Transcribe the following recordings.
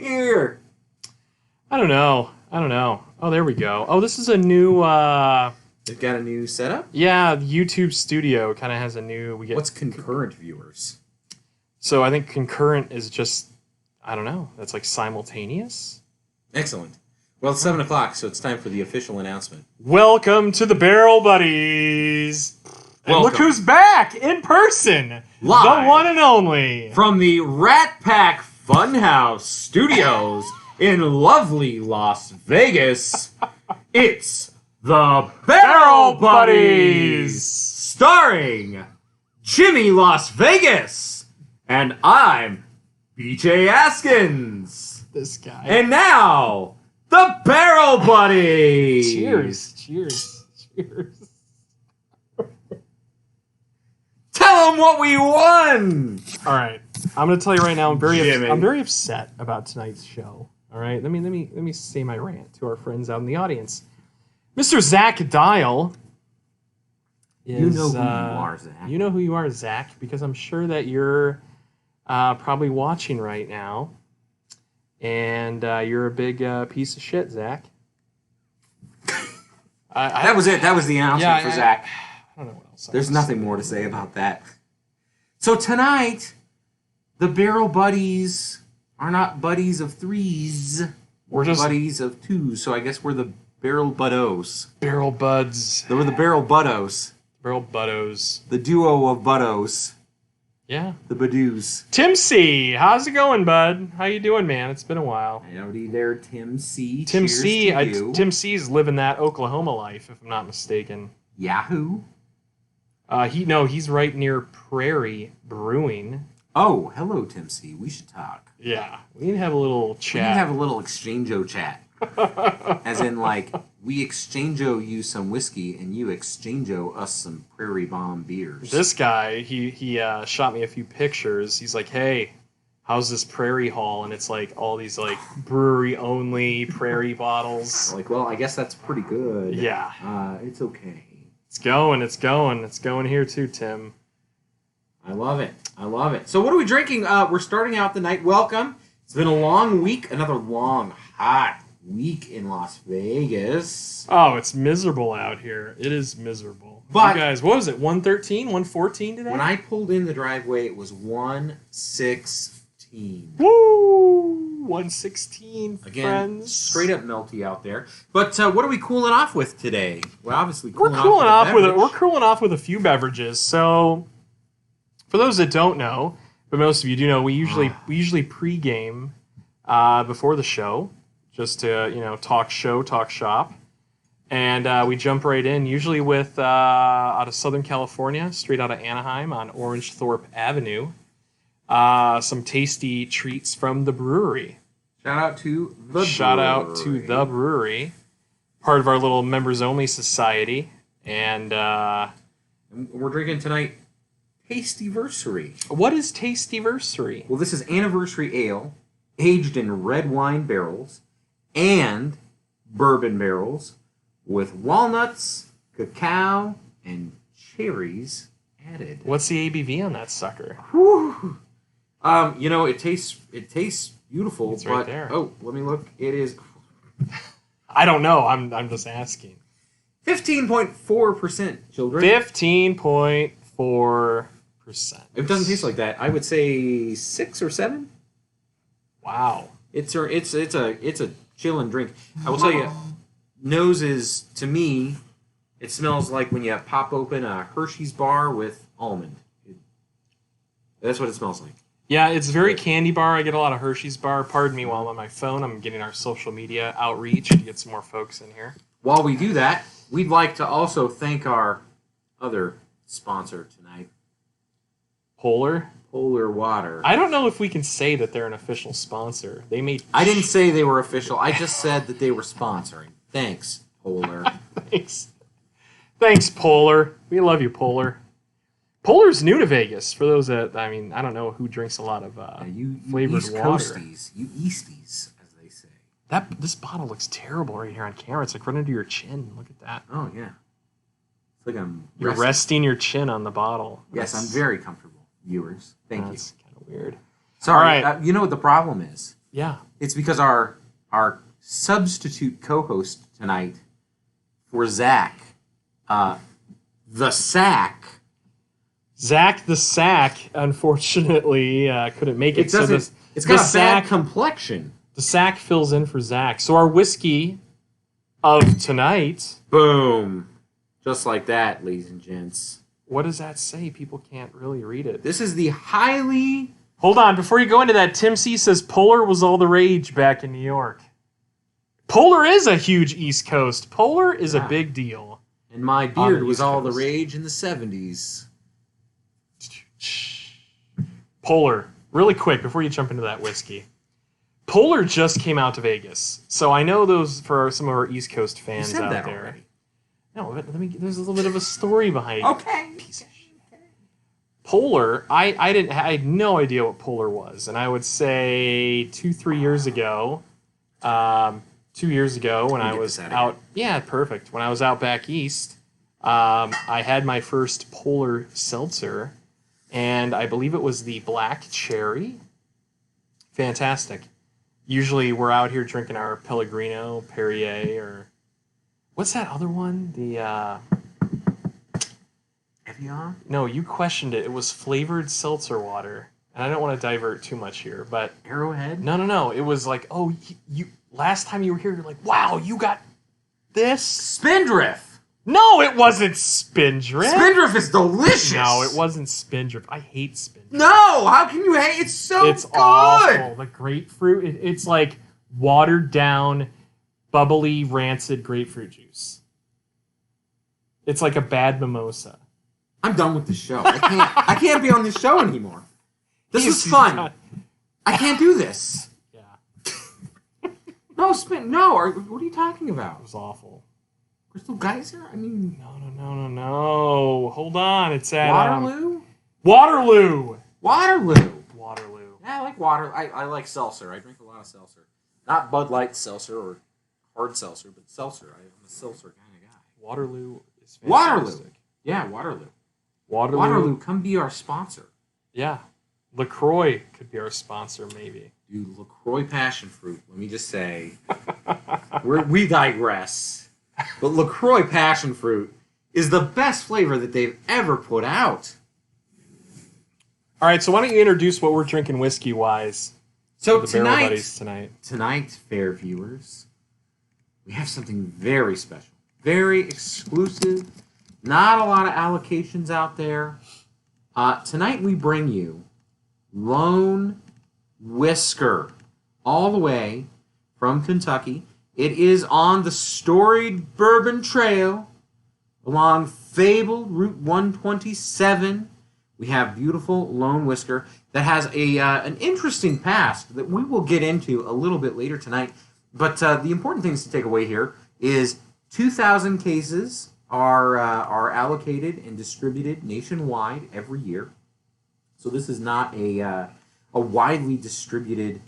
here? I don't know. Oh, there we go. Oh, this is a new... They've got a new setup? Yeah, the YouTube Studio kind of has a new... What's concurrent viewers? So I think concurrent is just... I don't know. That's like simultaneous? Excellent. Well, it's 7 o'clock, so it's time for the official announcement. Welcome to the Barrel Buddies! And look who's back in person! Live the one and only! From the Rat Pack Funhouse Studios in lovely Las Vegas, it's the Barrel Buddies! Starring Jimmy Las Vegas! And I'm BJ Askins! This guy. And now, the Barrel Buddies! Cheers. Tell them what we won! All right, I'm gonna tell you right now. I'm very upset about tonight's show. All right, let me say my rant to our friends out in the audience. Mr. Zach Dial. You know who you are, Zach. You know who you are, Zach, because I'm sure that you're probably watching right now, and you're a big piece of shit, Zach. That was it. That was the announcement for Zach. I don't know what else. There's nothing more to say about that. So tonight, the Barrel Buddies are not buddies of threes. We're just buddies of twos. So I guess we're the Barrel Buddos. Barrel Buds. We're the Barrel Buddos. Barrel Buddos. The duo of Buddos. Yeah. The Badoos. Tim C. How's it going, bud? How you doing, man? It's been a while. Howdy there, Tim C. Tim Cheers C. to you. Tim C's living that Oklahoma life, if I'm not mistaken. Yahoo? He's right near Prairie Brewing. Oh, hello, Tim C. We should talk. Yeah, we need to have a little chat. We need to have a little exchange-o chat. As in, like, we exchange-o you some whiskey, and you exchange-o us some Prairie Bomb beers. This guy, he shot me a few pictures. He's like, hey, how's this Prairie Hall? And it's like all these, like, brewery-only Prairie bottles. Like, well, I guess that's pretty good. Yeah. It's okay. It's going here too, Tim. I love it. So what are we drinking? We're starting out the night. Welcome. It's been a long week. Another long, hot week in Las Vegas. Oh, it's miserable out here. It is miserable. But you guys, what was it, 113, 114 today? When I pulled in the driveway, it was 116. Woo! 116, again, friends. Straight up melty out there. But what are we cooling off with today? We're obviously we're cooling off with a few beverages. So, for those that don't know, but most of you do know, we usually pregame before the show, just to talk shop, and we jump right in. Usually with out of Southern California, straight out of Anaheim on Orangethorpe Avenue. Some tasty treats from the brewery. Shout out to the brewery. Part of our little members-only society. And we're drinking tonight Tastyversery. What is Tastyversery? Well, this is anniversary ale, aged in red wine barrels and bourbon barrels with walnuts, cacao, and cherries added. What's the ABV on that sucker? Whew. It tastes beautiful. It's right there. Oh, let me look. It is. I don't know. I'm just asking. 15.4%, children. 15.4%. It doesn't taste like that. I would say 6 or 7. Wow. It's a chillin' drink. I will tell you, noses to me, it smells like when you pop open a Hershey's bar with almond. That's what it smells like. Yeah, it's very candy bar. I get a lot of Hershey's bar. Pardon me while I'm on my phone. I'm getting our social media outreach to get some more folks in here. While we do that, we'd like to also thank our other sponsor tonight. Polar Water. I don't know if we can say that they're an official sponsor. I didn't say they were official. I just said that they were sponsoring. Thanks, Polar. Thanks, Polar. We love you, Polar. Polar's new to Vegas. For those that, I don't know who drinks a lot of flavored East water. Coasties, you Easties, as they say. This bottle looks terrible right here on camera. It's like right under your chin. Look at that. Oh, yeah. It's like You're resting your chin on the bottle. Yes, I'm very comfortable, viewers. Thank you. That's kind of weird. Sorry. All right. You know what the problem is? Yeah. It's because our substitute co-host tonight for Zach, the Sack. Zach the Sack, unfortunately, couldn't make it. It's got a bad complexion. The Sack fills in for Zach. So our whiskey of tonight. Boom. Just like that, ladies and gents. What does that say? People can't really read it. This is the highly... Hold on. Before you go into that, Tim C. says Polar was all the rage back in New York. Polar is a huge East Coast. Polar is a big deal. And my beard was all the rage in the 70s. Polar, really quick before you jump into that whiskey. Polar just came out to Vegas, so I know those for some of our East Coast fans out there. Already. No, but there's a little bit of a story behind it. Okay. Piece of shit. Polar, I had no idea what Polar was, and I would say 2-3 years ago, 2 years ago when I was out. Yeah, perfect. When I was out back east, I had my first Polar seltzer. And I believe it was the Black Cherry. Fantastic. Usually we're out here drinking our Pellegrino, Perrier, or... What's that other one? The, Evian? No, you questioned it. It was flavored seltzer water. And I don't want to divert too much here, but... Arrowhead? No. It was like, oh, you last time you were here, you're like, wow, you got this? Spindrift! No, it wasn't Spindrift. Spindrift is delicious. No, it wasn't Spindrift. I hate Spindrift. No, how can you hate? It's so it's good. Awful. The grapefruit, it's like watered down, bubbly, rancid grapefruit juice. It's like a bad mimosa. I'm done with the show. I can't be on this show anymore. This was fun. I can't do this. Yeah. No, what are you talking about? It was awful. Crystal Geyser? I mean... No. Hold on. It's at... Waterloo? Waterloo! Yeah, I like water. I like seltzer. I drink a lot of seltzer. Not Bud Light seltzer or hard seltzer, but seltzer. I'm a seltzer kind of guy. Waterloo is fantastic. Waterloo. Yeah, Waterloo. Waterloo, come be our sponsor. Yeah. LaCroix could be our sponsor, maybe. Dude, LaCroix Passion Fruit. Let me just say... we digress. But LaCroix Passion Fruit is the best flavor that they've ever put out. All right, so why don't you introduce what we're drinking whiskey-wise? So the Barrel Buddies tonight, fair viewers, we have something very special, very exclusive. Not a lot of allocations out there. Tonight we bring you Lone Whisker, all the way from Kentucky. It is on the storied Bourbon Trail along fabled Route 127. We have beautiful Lone Whisker that has an interesting past that we will get into a little bit later tonight. But the important things to take away here is 2,000 cases are allocated and distributed nationwide every year. So this is not a widely distributed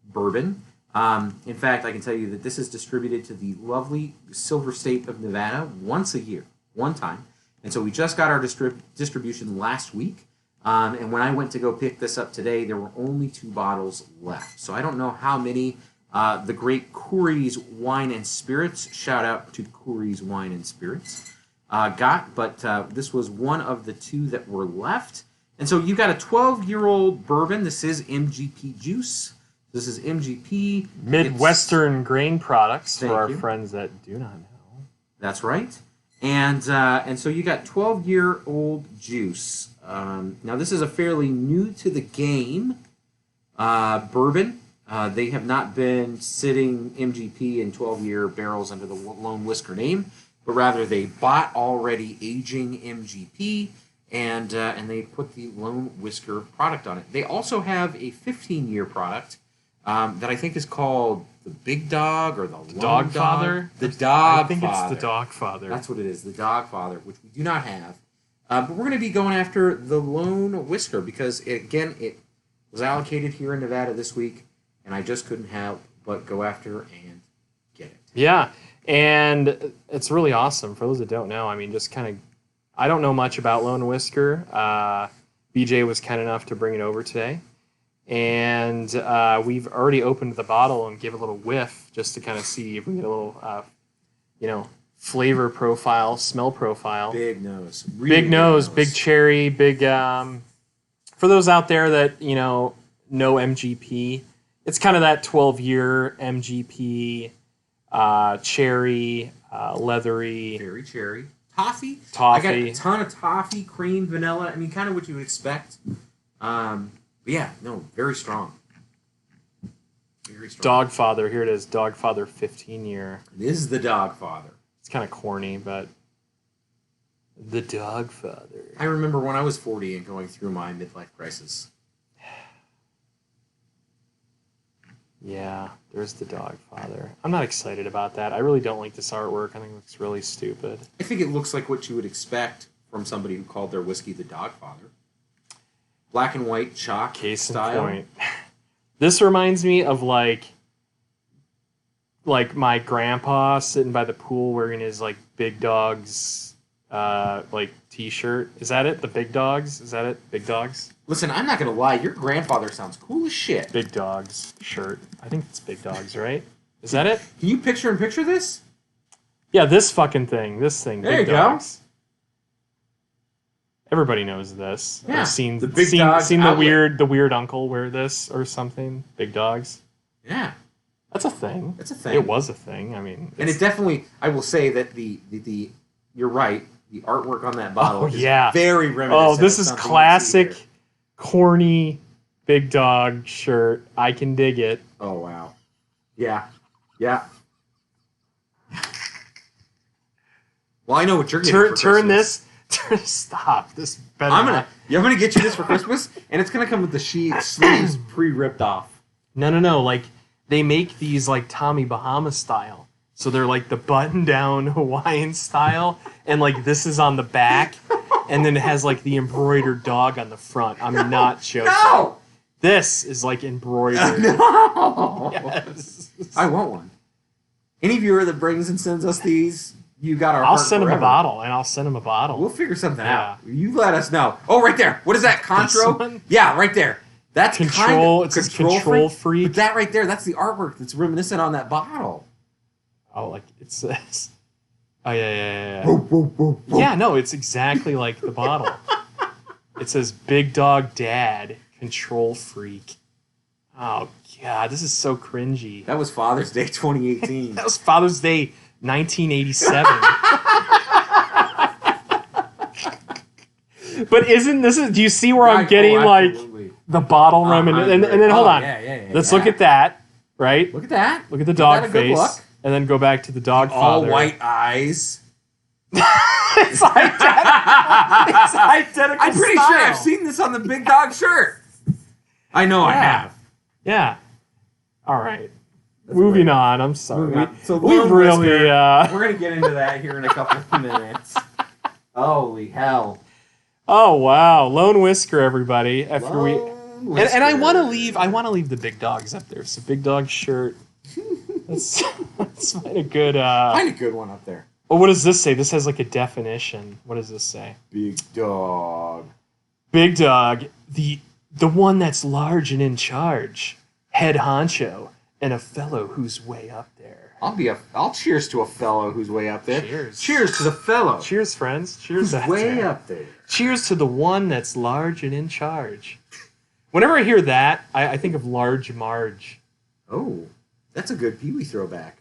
bourbon. In fact, I can tell you that this is distributed to the lovely silver state of Nevada once a year, one time. And so we just got our distribution last week. And when I went to go pick this up today, there were only 2 bottles left. So I don't know how many the great Coorey's Wine and Spirits, shout out to Coorey's Wine and Spirits, got. But this was one of the 2 that were left. And so you've got a 12-year-old bourbon. This is MGP juice. This is MGP. Midwestern grain products for our friends that do not know. That's right. And so you got 12-year-old juice. Now, this is a fairly new to the game bourbon. They have not been sitting MGP in 12-year barrels under the Lone Whisker name, but rather they bought already aging MGP, and they put the Lone Whisker product on it. They also have a 15-year product that I think is called the Big Dog or the Lone Dogfather. The Dogfather. I think it's the Dogfather. That's what it is, the Dogfather, which we do not have. But we're going to be going after the Lone Whisker because, again, it was allocated here in Nevada this week, and I just couldn't help but go after and get it. Yeah, and it's really awesome. For those that don't know, I mean, just kind of, I don't know much about Lone Whisker. BJ was kind enough to bring it over today. And we've already opened the bottle and give a little whiff just to kind of see if we get a little, flavor profile, smell profile. Big nose. Really big nose, big cherry, big... for those out there that, know MGP, it's kind of that 12-year MGP, cherry, leathery. Very cherry. Toffee. Toffee. I got a ton of toffee, cream, vanilla. I mean, kind of what you would expect. But yeah, no, very strong. Very strong. Dogfather. Here it is. Dogfather 15-year. This is the Dogfather. It's kind of corny, but the Dogfather. I remember when I was 40 and going through my midlife crisis. Yeah, there's the Dogfather. I'm not excited about that. I really don't like this artwork. I think it looks really stupid. I think it looks like what you would expect from somebody who called their whiskey the Dogfather. Black and white chalk Case style. in point. This reminds me of like my grandpa sitting by the pool wearing his like Big Dogs t-shirt. Is that it? The Big Dogs? Is that it? Big Dogs? Listen, I'm not going to lie. Your grandfather sounds cool as shit. Big Dogs shirt. I think it's Big Dogs, right? Is that it? Can you picture this? Yeah, this fucking thing. This thing. There Big you Dogs. Everybody knows this. Yeah. I've seen The Big Dogs seen outlet. the weird uncle wear this or something. Big Dogs. Yeah. That's a thing. It's a thing. It was a thing. I mean, and it definitely, I will say that the you're right, the artwork on that bottle is very reminiscent. Oh, this of is something you see classic, here. corny, Big Dog shirt. I can dig it. Oh, wow. Yeah. Yeah. Well, I know what you're getting for Turn Christmas. this. Stop. This better I'm not. gonna get you this for Christmas, and it's gonna come with the sleeves pre-ripped off. No. Like, they make these like Tommy Bahama style. So they're like the button-down Hawaiian style, and like this is on the back, and then it has like the embroidered dog on the front. I'm not joking. No! This is like embroidered. No! Yes. I want one. Any viewer that brings and sends us these, you got our I'll heart send him a forever. bottle, and I'll send him a bottle. We'll figure something Yeah. out. You let us know. Oh, right there. What is that? Contro? one? Yeah, right there. That's Control. Kind of, It says Control Freak. But that right there, that's the artwork that's reminiscent on that bottle. Oh, like it says. Oh yeah. Whoa, whoa, whoa, whoa. Yeah, no, it's exactly like the bottle. It says Big Dog Dad, Control Freak. Oh god, this is so cringy. That was Father's Day 2018. That was Father's Day 1987. But isn't this is? Do you see where I'm getting like the bottle reminiscence? And then hold on. Yeah, Let's look at that. Right. Look at that. Look at the Is dog that a good face, look? and then go back to the dog All father. white eyes. It's identical. It's identical. I'm pretty sure style. I've seen this on the Big Dog shirt. I know I have. Yeah. All right. Moving on. I'm sorry. Moving on. So we Lone really. Whisker, we're gonna get into that here in a couple of minutes. Holy hell! Oh wow, Lone Whisker, everybody. After Lone we and I Whisker. want to leave. I want to leave the Big Dogs up there. So Big Dog shirt. Let's find a good. Find a good one up there. Oh, what does this say? This has like a definition. What does this say? Big Dog. Big Dog, the one that's large and in charge, head honcho, and a fellow who's way up there. I'll cheers to a fellow who's way up there. Cheers. Cheers to the fellow Cheers, friends. Cheers. who's way up there. Cheers to the one that's large and in charge. Whenever I hear that, I think of Large Marge. Oh, that's a good Pee Wee throwback.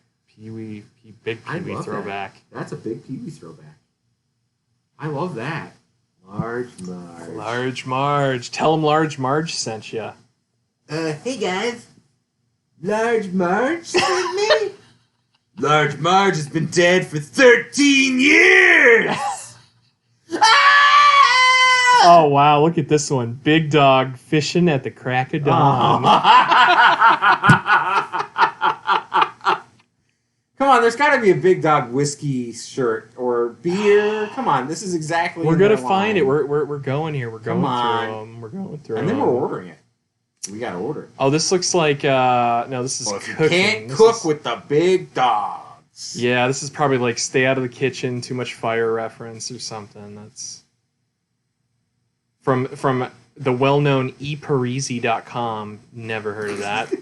Big I Pee Wee love throwback. That's a big Pee Wee throwback. I love that. Large Marge. Large Marge. Tell him Large Marge sent you. Hey guys. Large Marge sent me? Large Marge has been dead for 13 years! Oh, wow. Look at this one. Big Dog fishing at the crack of dawn. Come on, there's got to be a Big Dog whiskey shirt or beer. Come on, this is exactly. We're in going to their find line. it. We're going here. We're going Come on. through them. We're going through And then them. we're ordering it. We got to order it. Oh, this looks like... no, this is Well, if you cooking. can't This cook is- with the Big Dogs. Yeah, this is probably like Stay Out of the Kitchen, Too Much Fire reference or something. That's from the well-known eparisi.com. Never heard of that.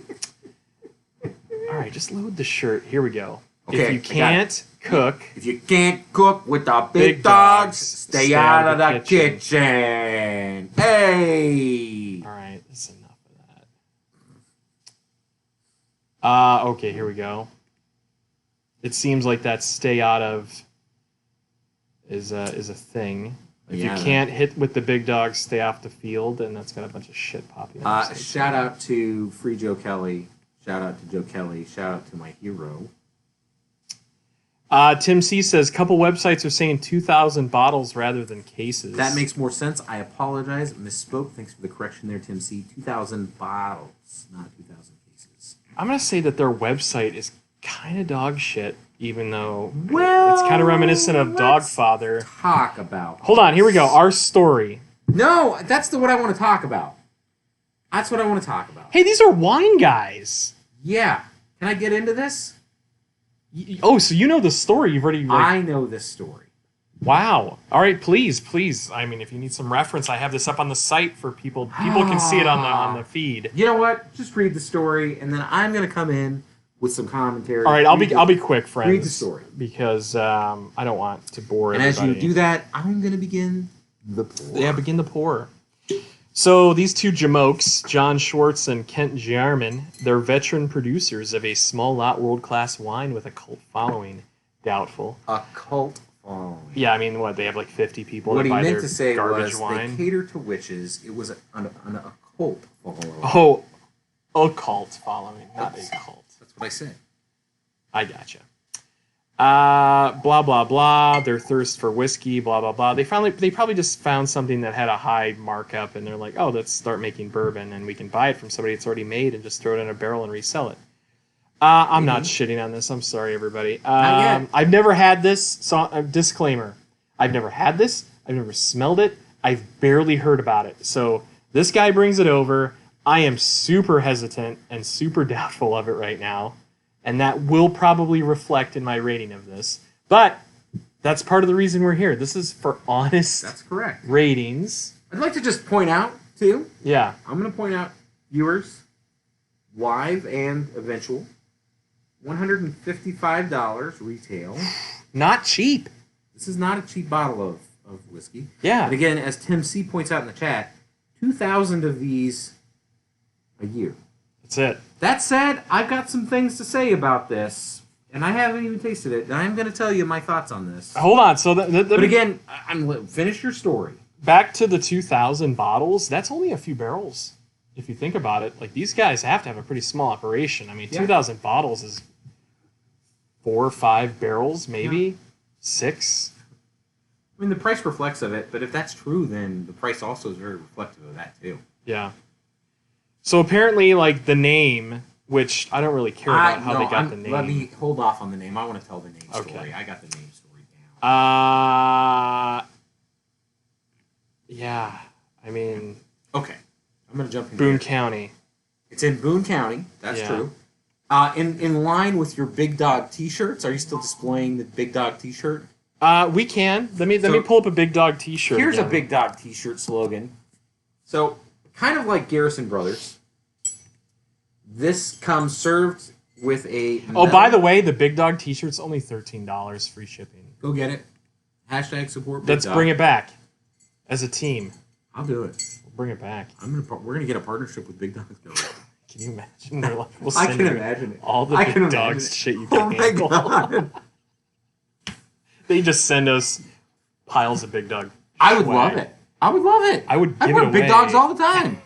All right, just load the shirt. Here we go. Okay, if you can't cook... If you can't cook with the big dogs, stay out of the kitchen. Hey! All right, that's enough of that. Okay, here we go. It seems like that stay out of is a thing. If you can't hit with the big dogs, stay off the field, and that's got a bunch of shit popping up. Shout out to Free Joe Kelly. Shout out to Joe Kelly. Shout out to my hero. Tim C says, couple websites are saying 2,000 bottles rather than cases. That makes more sense. I apologize. Misspoke. Thanks for the correction there, Tim C. 2,000 bottles, not 2,000 cases. I'm going to say that their website is kind of dog shit, even though it's kind of reminiscent of Dogfather. Talk about. Hold on, here we go. Our story. No, that's what I want to talk about. That's what I want to talk about. Hey, these are wine guys. Yeah. Can I get into this? Oh, so you know the story. You've already... I know this story. Wow. All right, please. I mean, if you need some reference, I have this up on the site for people. People can see it on the feed. You know what? Just read the story, and then I'm going to come in with some commentary. All right, I'll be quick, friends. Read the story. Because I don't want to bore everybody. And as you do that, I'm going to begin the pour. Yeah, begin the pour. So these two jamokes, John Schwartz and Kent Jarman, they're veteran producers of a small lot world-class wine with a cult following. Doubtful. A cult following. Yeah, I mean, what, they have like 50 people what that buy their meant to say garbage was wine? They cater to witches. It was a cult following. Oh, a cult following, not a cult. That's what I said. I gotcha. Blah blah blah. Their thirst for whiskey. Blah blah blah. They probably just found something that had a high markup, and they're like, oh, let's start making bourbon, and we can buy it from somebody that's already made and just throw it in a barrel and resell it. I'm not shitting on this. I'm sorry, everybody. I've never had this. So, disclaimer: I've never had this. I've never smelled it. I've barely heard about it. So this guy brings it over. I am super hesitant and super doubtful of it right now. And that will probably reflect in my rating of this. But that's part of the reason we're here. This is for honest That's correct. ratings. I'd like to just point out, too. Yeah. I'm going to point out, viewers, live and eventual, $155 retail. Not cheap. This is not a cheap bottle of whiskey. Yeah. And again, as Tim C. points out in the chat, 2,000 of these a year. That's it. That said, I've got some things to say about this, and I haven't even tasted it, and I'm going to tell you my thoughts on this. Hold on. So, but again, finish your story. Back to the 2,000 bottles, that's only a few barrels. If you think about it, like these guys have to have a pretty small operation. I mean, 2,000 bottles is 4 or 5 barrels, maybe 6. I mean, the price reflects of it, but if that's true, then the price also is very reflective of that, too. Yeah. So apparently, like, the name, which I don't really care about how they got the name. Let me hold off on the name. I want to tell the name story. Okay. I got the name story down. Yeah. I mean... Okay. I'm going to jump in Boone here. County. It's in Boone County. That's true. In line with your Big Dog T-shirts, are you still displaying the Big Dog T-shirt? We can. Let me pull up a Big Dog T-shirt. Here's again. a Big Dog T-shirt slogan. So, kind of like Garrison Brothers, this comes served with a... Oh, by the way, the Big Dog T-shirt's only $13, free shipping. Go get it. Hashtag support Big Let's Dog. bring it back as a team. I'll do it. We'll bring it back. We're gonna get a partnership with Big Dog. Can you imagine? They're like, we'll I send can you imagine it. all the Big Dogs shit you Oh can my handle. God. They just send us piles of Big Dog. I would swag. love it. I would love it. I would give wear it away. Big Dogs all the time.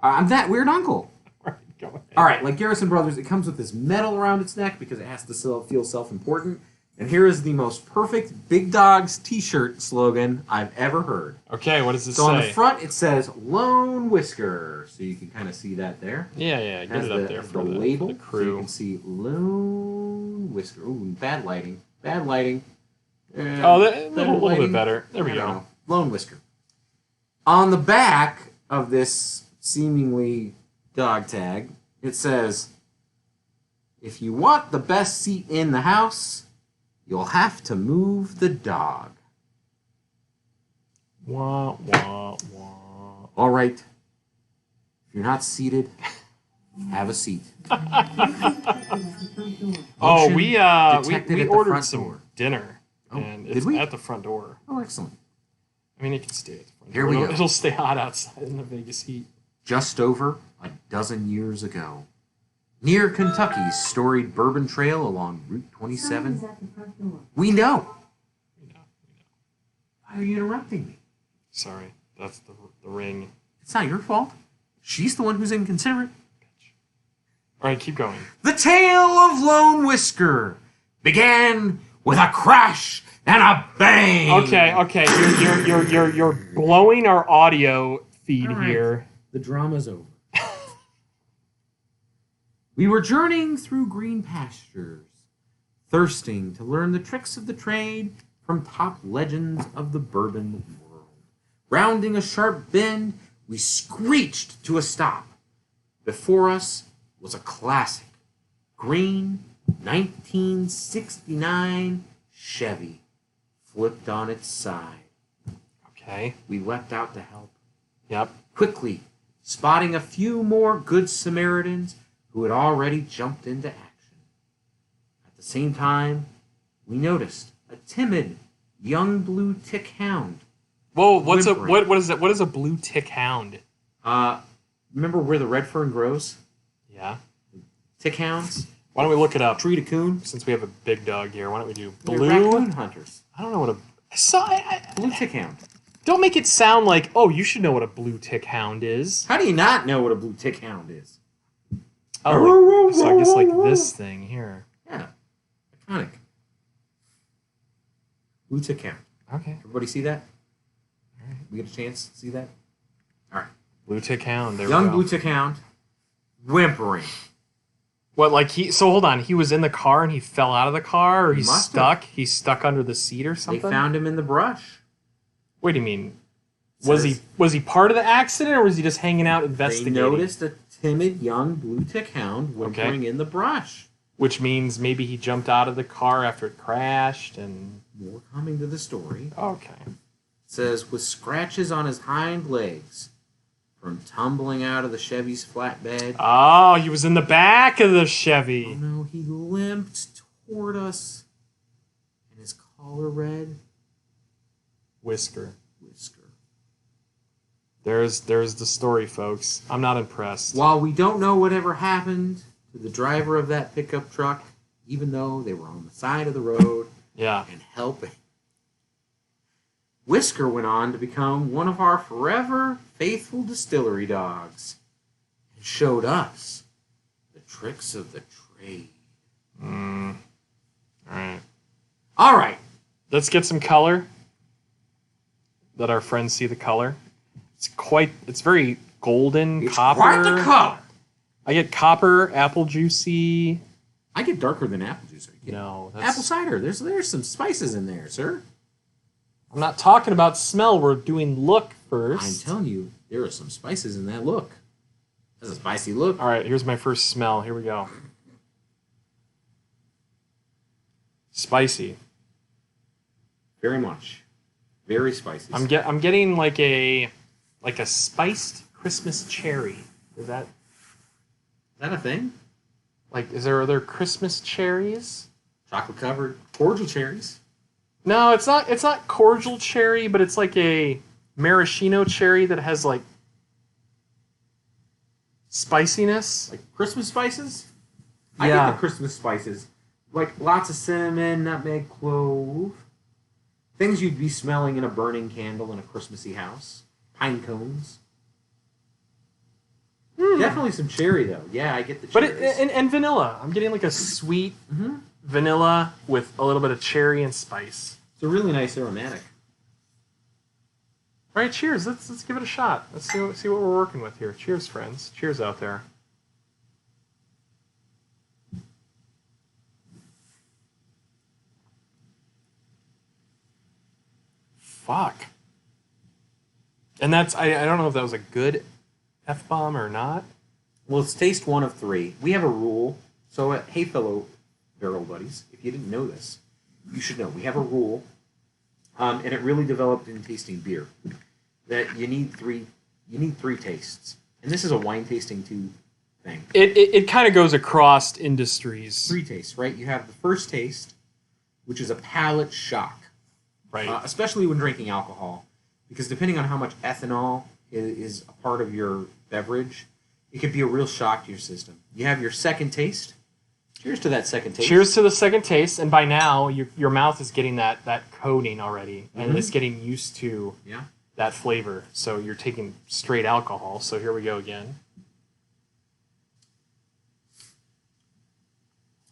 I'm that weird uncle. Right, go ahead. All right, like Garrison Brothers, it comes with this medal around its neck because it has to feel self-important. And here is the most perfect Big Dogs T-shirt slogan I've ever heard. Okay, what does it So say? on the front, it says Lone Whisker. So you can kind of see that there. Yeah, get it up there for the label. the So you crew. can see Lone Whisker. Ooh, bad lighting. Bad lighting. A little bit better. There we I don't go. know. Lone Whisker. On the back of this seemingly dog tag, it says, if you want the best seat in the house, you'll have to move the dog. Wah, wah, wah. All right. If you're not seated, have a seat. Oh, Motion we detected at the ordered front some door. dinner, Oh, and did it's we? at the front door. Oh, excellent. I mean, it can stay at the front Here door. we It'll- go. It'll stay hot outside in the Vegas heat. Just over a dozen years ago, near Kentucky's storied bourbon trail along Route 27, we know. Why are you interrupting me? Sorry, that's the ring. It's not your fault. She's the one who's inconsiderate. All right, keep going. The tale of Lone Whisker began with a crash and a bang. Okay. You're blowing our audio feed All right. here. The drama's over. We were journeying through green pastures, thirsting to learn the tricks of the trade from top legends of the bourbon world. Rounding a sharp bend, we screeched to a stop. Before us was a classic, green 1969 Chevy, flipped on its side. Okay. We leapt out to help. Yep. Quickly, spotting a few more good Samaritans who had already jumped into action. At the same time, we noticed a timid young blue tick hound. Whoa, what is that? What is a blue tick hound? Remember where the red fern grows? Yeah. Tick hounds? Why don't we look it up? Tree to coon? Since we have a big dog here, why don't we do They're blue? raccoon hunters. I don't know what a. Blue tick hound. Don't make it sound like, oh, you should know what a blue tick hound is. How do you not know what a blue tick hound is? Oh, so I guess like this thing here. Yeah. Iconic. Blue tick hound. Okay. Everybody see that? All right. We get a chance to see that? All right. Blue tick hound. There Young we go. blue tick hound. Whimpering. What, like so hold on, he was in the car and he fell out of the car, or He he's must stuck? He's stuck under the seat or something? They found him in the brush. What do you mean? Was he part of the accident, or was he just hanging out They investigating? noticed a timid young blue tick hound whimpering in the brush. Which means maybe he jumped out of the car after it crashed and... More coming to the story. Okay. It says, with scratches on his hind legs from tumbling out of the Chevy's flatbed. Oh, he was in the back of the Oh Chevy. no, he limped toward us. And his collar read, Whisker. Whisker. There's the story, folks. I'm not impressed. While we don't know whatever happened to the driver of that pickup truck, even though they were on the side of the road Yeah. and helping, Whisker went on to become one of our forever faithful distillery dogs and showed us the tricks of the trade. All right. All right. Let's get some color. Let our friends see the color. It's very golden, It's copper. quite the color. I get copper, apple juicy. I get darker than apple juice. Are you kidding? No, Apple cider. There's some spices in there, sir. I'm not talking about smell. We're doing look I'm first. telling you, there are some spices in that look. That's a spicy look. All right, here's my first smell. Here we go. Spicy. Very much. Very spicy. I'm getting like a spiced Christmas cherry. Is that that a thing? like? Is there other Christmas cherries? Chocolate covered cordial cherries. No, it's not. It's not cordial cherry, but it's like a maraschino cherry that has like spiciness. Like Christmas spices? I Yeah. get the Christmas spices. Like lots of cinnamon, nutmeg, clove. Things you'd be smelling in a burning candle in a Christmassy house. Pine cones. Definitely some cherry, though. Yeah, I get the But cherries. and vanilla. I'm getting like a sweet vanilla with a little bit of cherry and spice. It's a really nice aromatic. All right, cheers. Let's give it a shot. Let's see what we're working with here. Cheers, friends. Cheers out there. Fuck. And that's I don't know if that was a good F-bomb or not. Well, it's taste one of three. We have a rule. So, hey, fellow barrel buddies, if you didn't know this, you should know. We have a rule, and it really developed in tasting beer, that you need three you need 3 tastes. And this is a wine tasting too thing. It kind of goes across industries. 3 tastes, right? You have the first taste, which is a palate shock. Right. Especially when drinking alcohol. Because depending on how much ethanol is a part of your beverage, it could be a real shock to your system. You have your second taste. Cheers to that second taste. Cheers to the second taste, and by now your mouth is getting that coating already, and it's getting used to that flavor. So you're taking straight alcohol. So here we go again.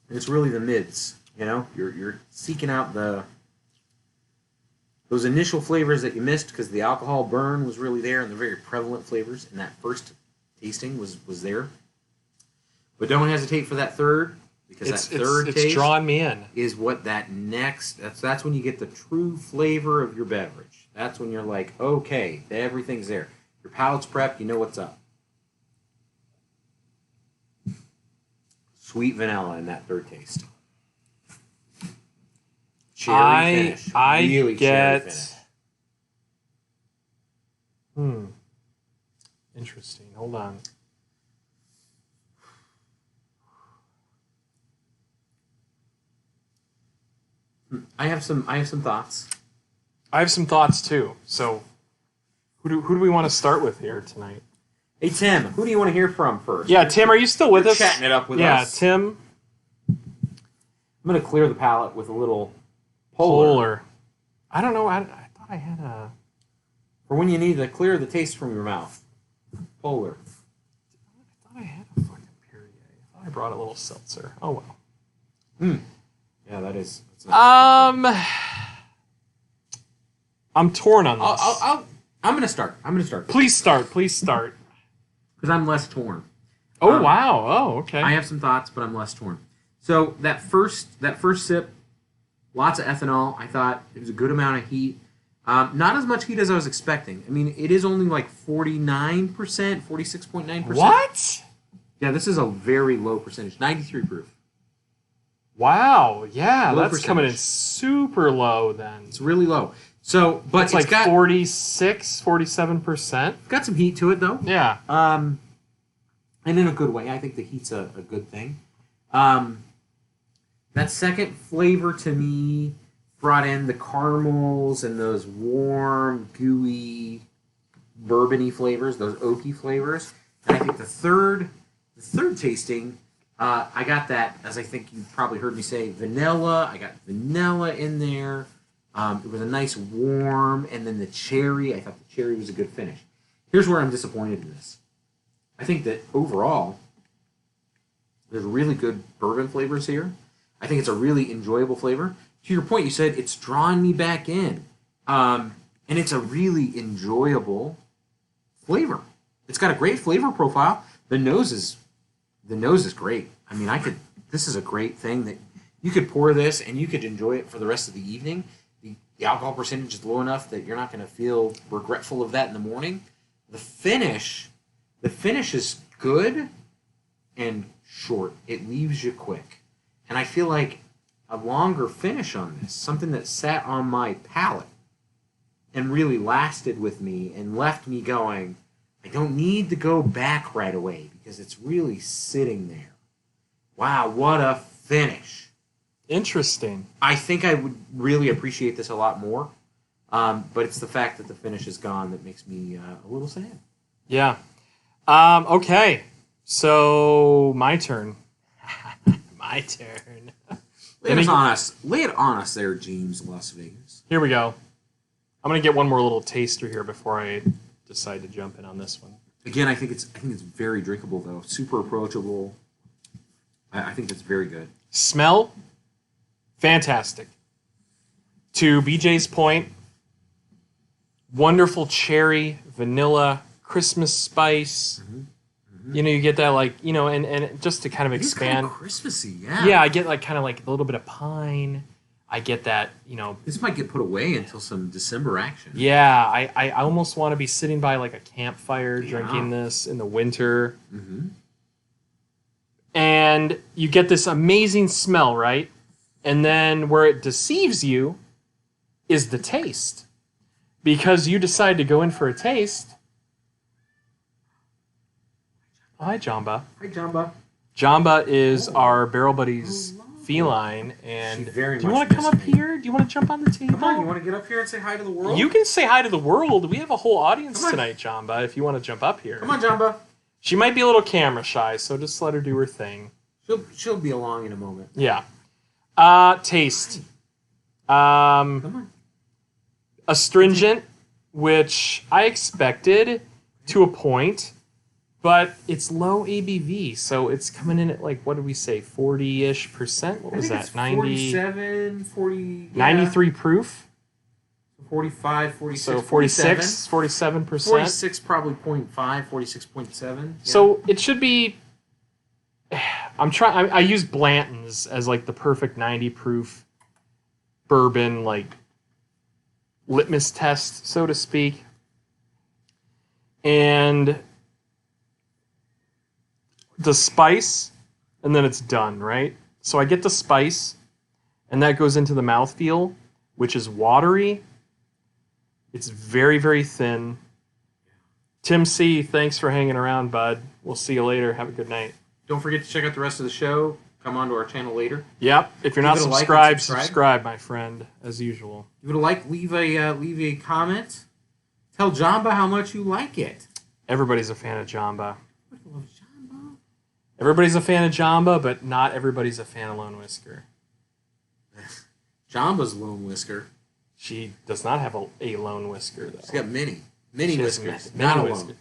And it's really the mids. You know, you're seeking out those initial flavors that you missed because the alcohol burn was really there, and the very prevalent flavors in that first tasting was there. But don't hesitate for that third, because that third taste it's drawing me in. Is what that next. That's when you get the true flavor of your beverage. That's when you're like, okay, everything's there. Your palate's prepped. You know what's up. Sweet vanilla in that third taste. Cherry finish. Really cherry finish. Interesting. Hold on. I have some thoughts. I have some thoughts too. So, who do we want to start with here tonight? Hey Tim, who do you want to hear from first? Yeah, Tim, are you still with us? Chatting it up with us. Yeah, Tim. I'm going to clear the palate with a little Polar. I don't know. I thought I had a... For when you need to clear the taste from your mouth. Polar. I thought I had a fucking Perrier. I thought I brought a little seltzer. Oh, well. Yeah, that is... I'm torn on this. I'm going to start. Please start. Because I'm less torn. Oh, wow. Oh, okay. I have some thoughts, but I'm less torn. So that first sip, lots of ethanol. I thought it was a good amount of heat. Not as much heat as I was expecting. I mean, it is only like 49%, 46.9%. What? Yeah, this is a very low percentage. 93 proof. Wow. Yeah, Low that's percentage. coming in super low then. It's really low. So, but It's like got 46, 47%. got some heat to it though. Yeah. And in a good way. I think the heat's a good thing. That second flavor to me brought in the caramels and those warm, gooey, bourbon-y flavors, those oaky flavors. And I think the third tasting, I got that, as I think you probably heard me say, vanilla. I got vanilla in there. It was a nice warm, and then the cherry. I thought the cherry was a good finish. Here's where I'm disappointed in this. I think that overall, there's really good bourbon flavors here. I think it's a really enjoyable flavor. To your point, you said it's drawing me back in. And it's a really enjoyable flavor. It's got a great flavor profile. The nose is great. I mean, this is a great thing that you could pour this and you could enjoy it for the rest of the evening. The alcohol percentage is low enough that you're not going to feel regretful of that in the morning. The finish is good and short. It leaves you quick. And I feel like a longer finish on this, something that sat on my palate and really lasted with me and left me going, I don't need to go back right away because it's really sitting there. Wow, what a finish. Interesting. I think I would really appreciate this a lot more, but it's the fact that the finish is gone that makes me a little sad. Yeah. Okay. So, my turn. My turn. Lay it on us there, James, Las Vegas. Here we go. I'm going to get one more little taster here before I decide to jump in on this one. Again, I think it's very drinkable, though. Super approachable. I think it's very good. Smell, fantastic. To BJ's point, wonderful cherry, vanilla, Christmas spice. Mm-hmm. Mm-hmm. You know, you get that and just to kind of expand. Kind of Christmassy, yeah. Yeah, I get kind of a little bit of pine. I get that, This might get put away until some December action. Yeah, I almost want to be sitting by a campfire drinking this in the winter. Mm-hmm. And you get this amazing smell, right? And then where it deceives you is the taste. Because you decide to go in for a taste, Oh, hi, Jamba. Hi, Jamba. Jamba is our Barrel Buddies feline, and She very do you much want to come up missed me. here? Do you want to jump on the table? Come on, you want to get up here and say hi to the world? You can say hi to the world. We have a whole audience Come on. tonight, Jamba, if you want to jump up here. Come on, Jamba. She might be a little camera shy, so just let her do her thing. She'll be along in a moment. Yeah. Taste. Come on. Astringent, which I expected to a point, but it's low ABV, so it's coming in at like, what did we say, 40-ish%? What was that? It's 90, 47, 40... Yeah. 93 proof? 45, 46, So 46, 47%. 46 probably 0.5, 46.7. Yeah. So it should be... I use Blanton's as like the perfect 90 proof bourbon, like litmus test, so to speak. And the spice, and then it's done, right? So I get the spice, and that goes into the mouthfeel, which is watery. It's very, very thin. Tim C., thanks for hanging around, bud. We'll see you later. Have a good night. Don't forget to check out the rest of the show. Come on to our channel later. Yep. If you're not Give it a like and subscribed, subscribe. subscribe, my friend, as usual. Give it a like. Leave a comment. Tell Jamba how much you like it. Everybody's a fan of Jamba. Everybody loves Jamba. Everybody's a fan of Jamba, but not everybody's a fan of Lone Whisker. Jamba's Lone Whisker. She does not have a Lone Whisker, though. She's got mini She has whiskers. many Not a whiskers. Lone.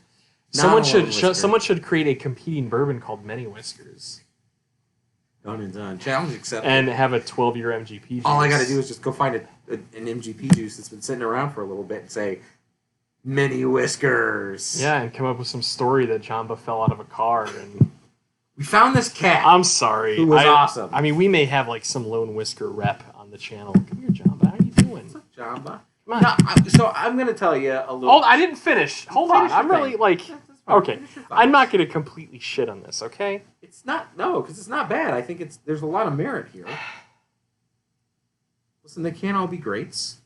Someone Not a should Lone Whisker. someone should create a competing bourbon called Many Whiskers Done and done. Challenge accepted. and have a 12-year MGP juice. All I got to do is just go find an MGP juice that's been sitting around for a little bit and say, Mini Whiskers. Yeah, and come up with some story that Jamba fell out of a car and... We found this cat. I'm sorry. Who was awesome. I mean, we may have like some Lone Whisker rep on the channel. Come here, Jamba. How you doing? What's up, Jamba? Come on. No, so I'm going to tell you a little... Hold, I didn't finish. Hold on. Finish your I'm really thing. like... That's fine. Okay. Finish your I'm thoughts. not going to completely shit on this, okay? It's not... No, because it's not bad. I think there's a lot of merit here. Listen, they can't all be greats.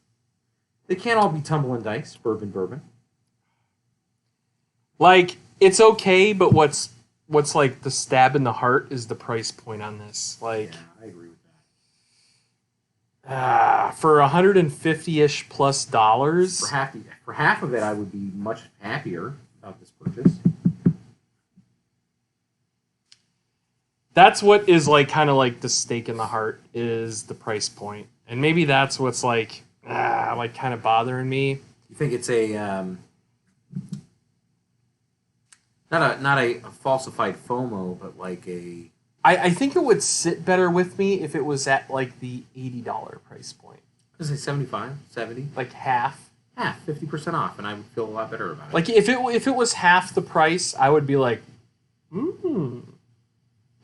They can't all be tumbling dice, bourbon. Like, it's okay, but what's like the stab in the heart is the price point on this. Like, Yeah, I agree with that. for $150-ish plus dollars. For half of it, I would be much happier about this purchase. That's what is like kind of like the stake in the heart is the price point, and maybe that's what's like kind of bothering me. You think it's a not a falsified FOMO, but like a... I think it would sit better with me if it was at like the $80 price point, Is it 75, 70? like half. Half, 50% off, and I would feel a lot better about it. Like if it was half the price, I would be like,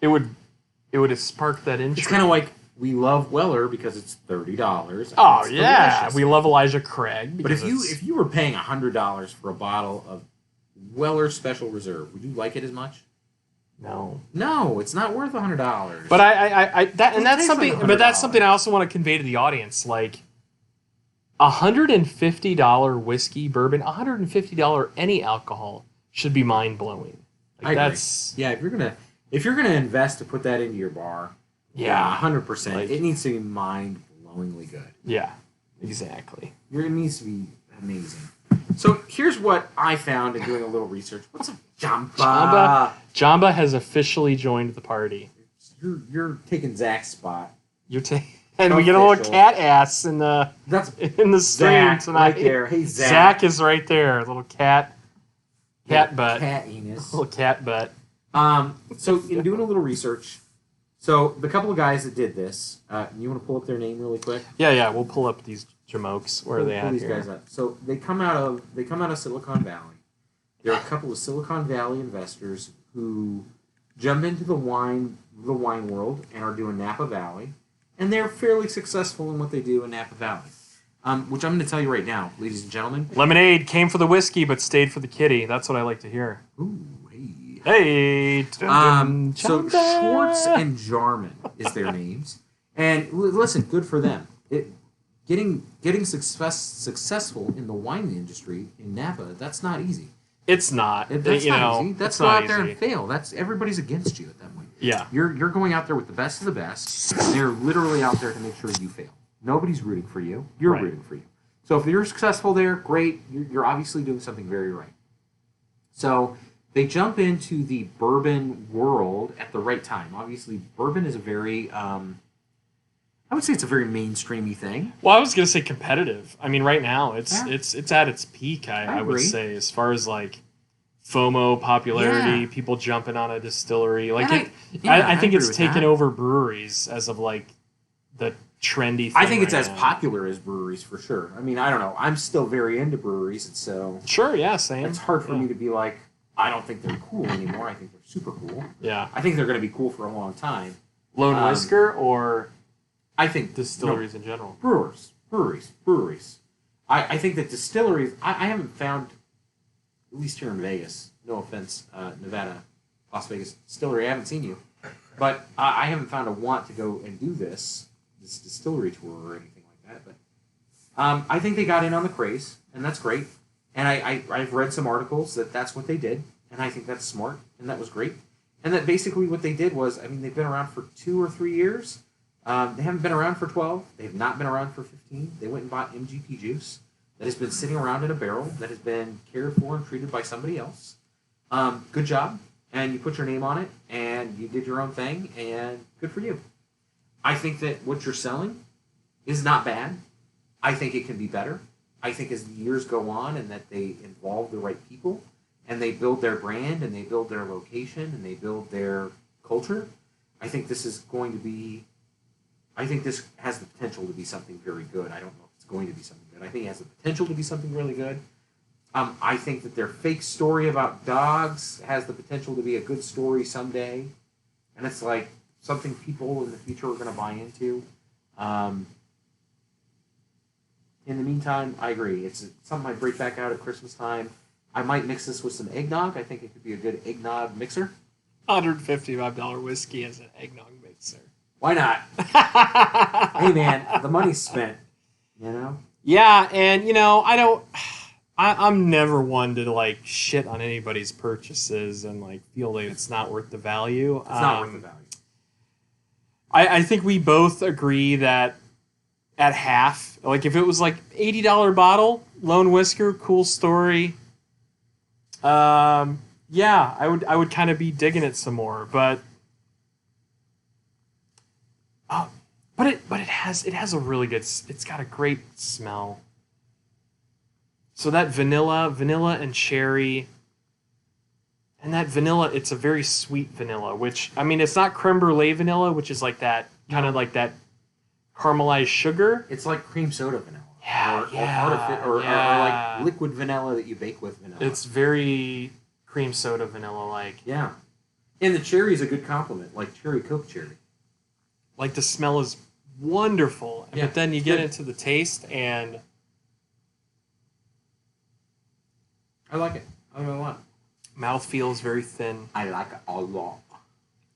It would have sparked that interest. It's kind of like we love Weller because it's $30. Oh It's yeah, delicious. we love Elijah Craig. But if you were paying $100 for a bottle of Weller Special Reserve, would you like it as much? no, No, it's not worth $100. but that's tastes something. like But that's $100. something I also want to convey to the audience. Like $150 whiskey, bourbon, $150 any alcohol should be mind blowing. Like, I agree. that's Yeah, if you're gonna invest to put that into your bar, yeah, 100%. Like- It needs to be mind blowingly good. yeah, exactly. It needs to be amazing. So here's what I found in doing a little research. What's up, Jamba? Jamba has officially joined the party. You're taking Zach's spot. And we get a little Official. cat ass in the That's stream Zach tonight. right there. Hey, Zach. Zach is right there. Little cat butt. Cat Enos. Little cat butt. So in doing a little research, so the couple of guys that did this, you want to pull up their name really quick? Yeah. We'll pull up these jamokes. Where are they Pull at these here? guys up. So they come out of Silicon Valley. There are a couple of Silicon Valley investors who jump into the wine world and are doing Napa Valley, and they're fairly successful in what they do in Napa Valley. Which I'm going to tell you right now, ladies and gentlemen. Lemonade came for the whiskey but stayed for the kitty. That's what I like to hear. Ooh, hey. Hey. So Schwartz and Jarman is their names, and listen, good for them. Getting successful in the wine industry in Napa, that's not easy. It's not. That's you not know, easy. That's it's go not out there easy. and fail. That's everybody's against you at that point. Yeah. You're going out there with the best of the best. And you're literally out there to make sure you fail. Nobody's rooting for you. You're Right. rooting for you. So if you're successful there, great. You're obviously doing something very right. So they jump into the bourbon world at the right time. Obviously, bourbon is a very, I would say it's a very mainstreamy thing. Well, I was gonna say competitive. I mean, right now it's Yeah. it's at its peak. I would agree. say as far as like FOMO popularity, Yeah. people jumping on a distillery. Like And I think agree it's with taken that. over breweries as of like the trendy thing. I think it's right as now. popular as breweries for sure. I mean, I don't know. I'm still very into breweries, and so Sure, yeah, same. it's hard for Yeah. me to be like, I don't think they're cool anymore. I think they're super cool. Yeah. I think they're going to be cool for a long time. Lone Whisker or I think distilleries in general. breweries. I think that distilleries. I haven't found, at least here in Vegas. No offense, Nevada, Las Vegas distillery. I haven't seen you, but I haven't found a want to go and do this distillery tour or anything like that. But I think they got in on the craze, and that's great. And I've read some articles that that's what they did, and I think that's smart, and that was great. And that basically what they did was, I mean, they've been around for 2 or 3 years. They haven't been around for 12. They've not been around for 15. They went and bought MGP juice that has been sitting around in a barrel that has been cared for and treated by somebody else. Good job. And you put your name on it, and you did your own thing, and good for you. I think that what you're selling is not bad. I think it can be better. I think as the years go on and that they involve the right people and they build their brand and they build their location and they build their culture, I think this is going to be, I think this has the potential to be something very good. I don't know if it's going to be something good. I think it has the potential to be something really good. I think that their fake story about dogs has the potential to be a good story someday. And it's like something people in the future are going to buy into. In the meantime, I agree. It's something I break back out at Christmas time. I might mix this with some eggnog. I think it could be a good eggnog mixer. $155 whiskey as an eggnog mixer. Why not? Hey, man, the money's spent. You know? Yeah, and you know, I'm never one to like shit on anybody's purchases and like feel that it's not worth the value. It's not worth the value. I think we both agree that at half, like if it was like $80 bottle, Lone Whisker, cool story. Yeah, I would kind of be digging it some more, but it has a really good. It's got a great smell. So that vanilla and cherry, and that vanilla, it's a very sweet vanilla. Which I mean, it's not creme brulee vanilla, which is like that kind of like that caramelized sugar. It's like cream soda vanilla. Yeah, or like liquid vanilla that you bake with vanilla. It's very cream soda vanilla like. Yeah. And the cherry is a good compliment, like cherry Coke cherry. Like the smell is wonderful, Yeah, but then you get good. into the taste and I like it. I like it a lot. mouthfeel is very thin, I like it a lot.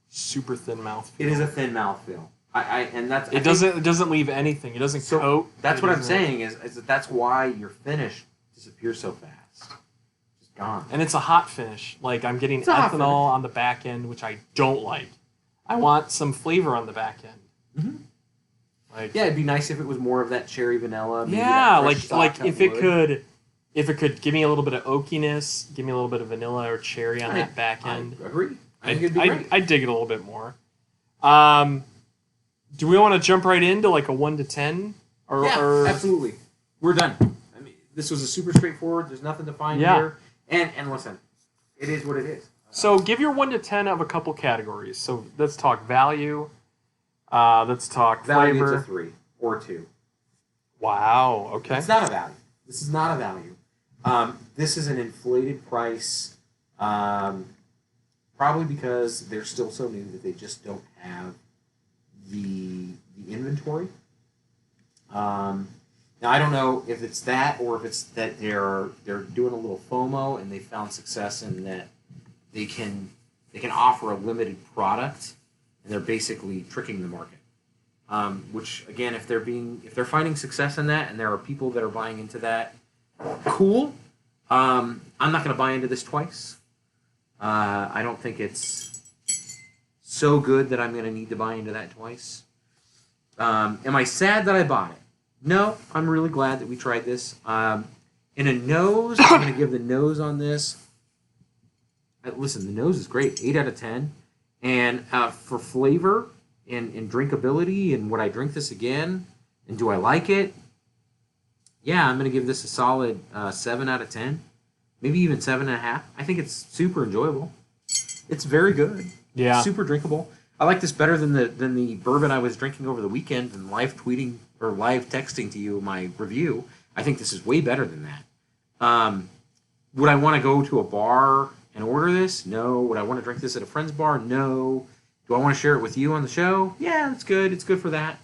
super thin mouthfeel. It is a thin mouthfeel. And that's It doesn't leave anything. It doesn't coat. That's It what I'm doesn't- saying is that that's why your finish disappears so fast. Just gone. And it's a hot finish. Like I'm getting It's a hot ethanol on the back end, which I don't like. I want some flavor on the back end. Mhm. Like Yeah, it'd be nice if it was more of that cherry vanilla. Maybe yeah, that fresh like sock if cut it could give me a little bit of oakiness, give me a little bit of vanilla or cherry on wood. that back I end. agree. I think it'd be great. I'd dig it a little bit more. Do we want to jump right into like a 1 to 10? Or Absolutely. We're done. I mean, this was a super straightforward. There's nothing to find Yeah. here. And listen, it is what it is. So give your 1 to 10 of a couple categories. So let's talk value. Let's talk Value flavor. it's a 3 or 2. Wow. Okay. It's not a value. This is not a value. This is an inflated price, probably because they're still so new that they just don't have the inventory. Now I don't know if it's that or if it's that they're doing a little FOMO and they found success in that they can offer a limited product and they're basically tricking the market. Which again, if they're finding success in that and there are people that are buying into that, cool. I'm not going to buy into this twice. I don't think it's so good that I'm going to need to buy into that twice. Am I sad that I bought it? No, I'm really glad that we tried this. In a nose, I'm going to give the nose on this. Listen, the nose is great, 8 out of 10. And for flavor and drinkability, and would I drink this again? And do I like it? Yeah, I'm going to give this a solid 7 out of 10. Maybe even 7.5. I think it's super enjoyable. It's very good. Yeah. Super drinkable. I like this better than the bourbon I was drinking over the weekend and live tweeting or live texting to you my review. I think this is way better than that. Would I want to go to a bar and order this? No. Would I want to drink this at a friend's bar? No. Do I want to share it with you on the show? Yeah, it's good. It's good for that.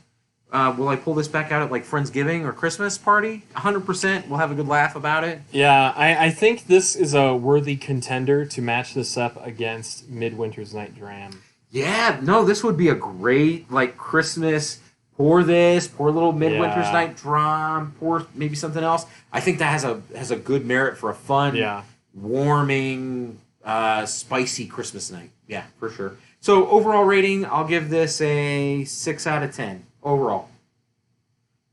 Will I pull this back out at like Friendsgiving or Christmas party? 100%. We'll have a good laugh about it. Yeah, I think this is a worthy contender to match this up against Midwinter's Night Dram. Yeah, no, this would be a great like Christmas. Pour a little Midwinter's Night Dram, pour maybe something else. I think that has a good merit for a fun, warming, spicy Christmas night. Yeah, for sure. So overall rating, I'll give this a 6 out of 10 overall.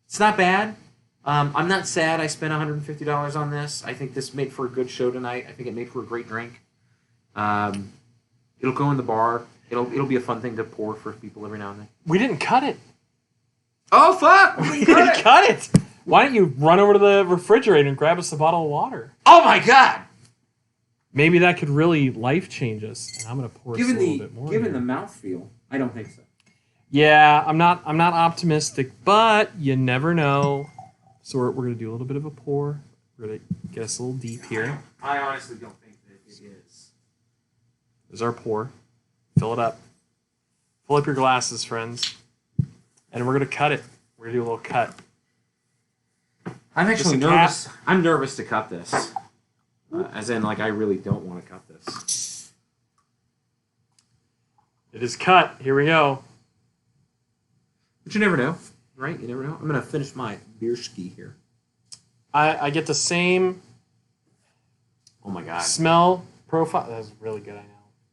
It's not bad. I'm not sad I spent $150 on this. I think this made for a good show tonight. I think it made for a great drink. It'll go in the bar. It'll be a fun thing to pour for people every now and then. We didn't cut it. Oh, fuck! We didn't cut it! Why don't you run over to the refrigerator and grab us a bottle of water? Oh, my God! Maybe that could really life change us. And I'm going to pour us a little bit more. Given the mouthfeel, I don't think so. Yeah, I'm not optimistic, but you never know. So we're going to do a little bit of a pour. We're going to get us a little deep here. I honestly don't think that it is. There's our pour. Fill it up. Fill up your glasses, friends. And we're going to cut it. We're going to do a little cut. I'm actually nervous. I'm nervous to cut this. As in, like, I really don't want to cut this. It is cut. Here we go. But you never know, right? You never know. I'm going to finish my beer ski here. I get the same oh my God. Smell profile. That's really good, I know.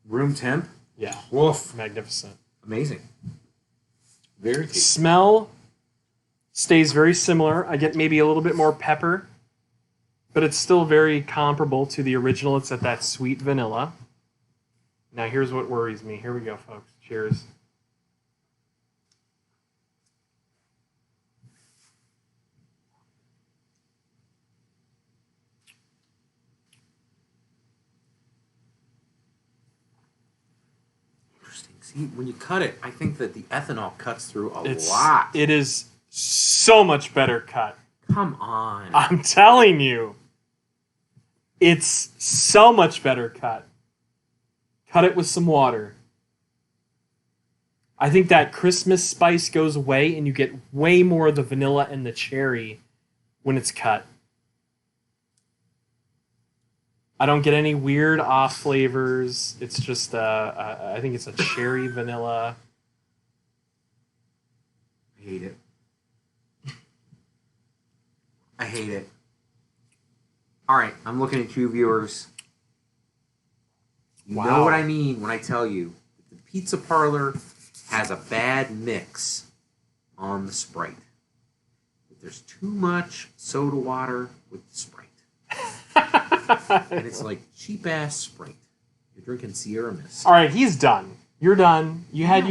Room temp? Yeah. Woof. Magnificent. Amazing. Very tasty. Smell stays very similar. I get maybe a little bit more pepper, but it's still very comparable to the original. It's at that sweet vanilla. Now here's what worries me. Here we go, folks. Cheers. See, when you cut it, I think that the ethanol cuts through a lot. It is so much better cut. Come on. I'm telling you. It's so much better cut. Cut it with some water. I think that Christmas spice goes away and you get way more of the vanilla and the cherry when it's cut. I don't get any weird off flavors. It's just, I think it's a cherry vanilla. I hate it. I hate it. All right, I'm looking at you, viewers. You know what I mean when I tell you the pizza parlor has a bad mix on the Sprite. But there's too much soda water with the Sprite. And it's like cheap-ass Sprite. You're drinking Sierra Mist. All right, he's done. You're done. You had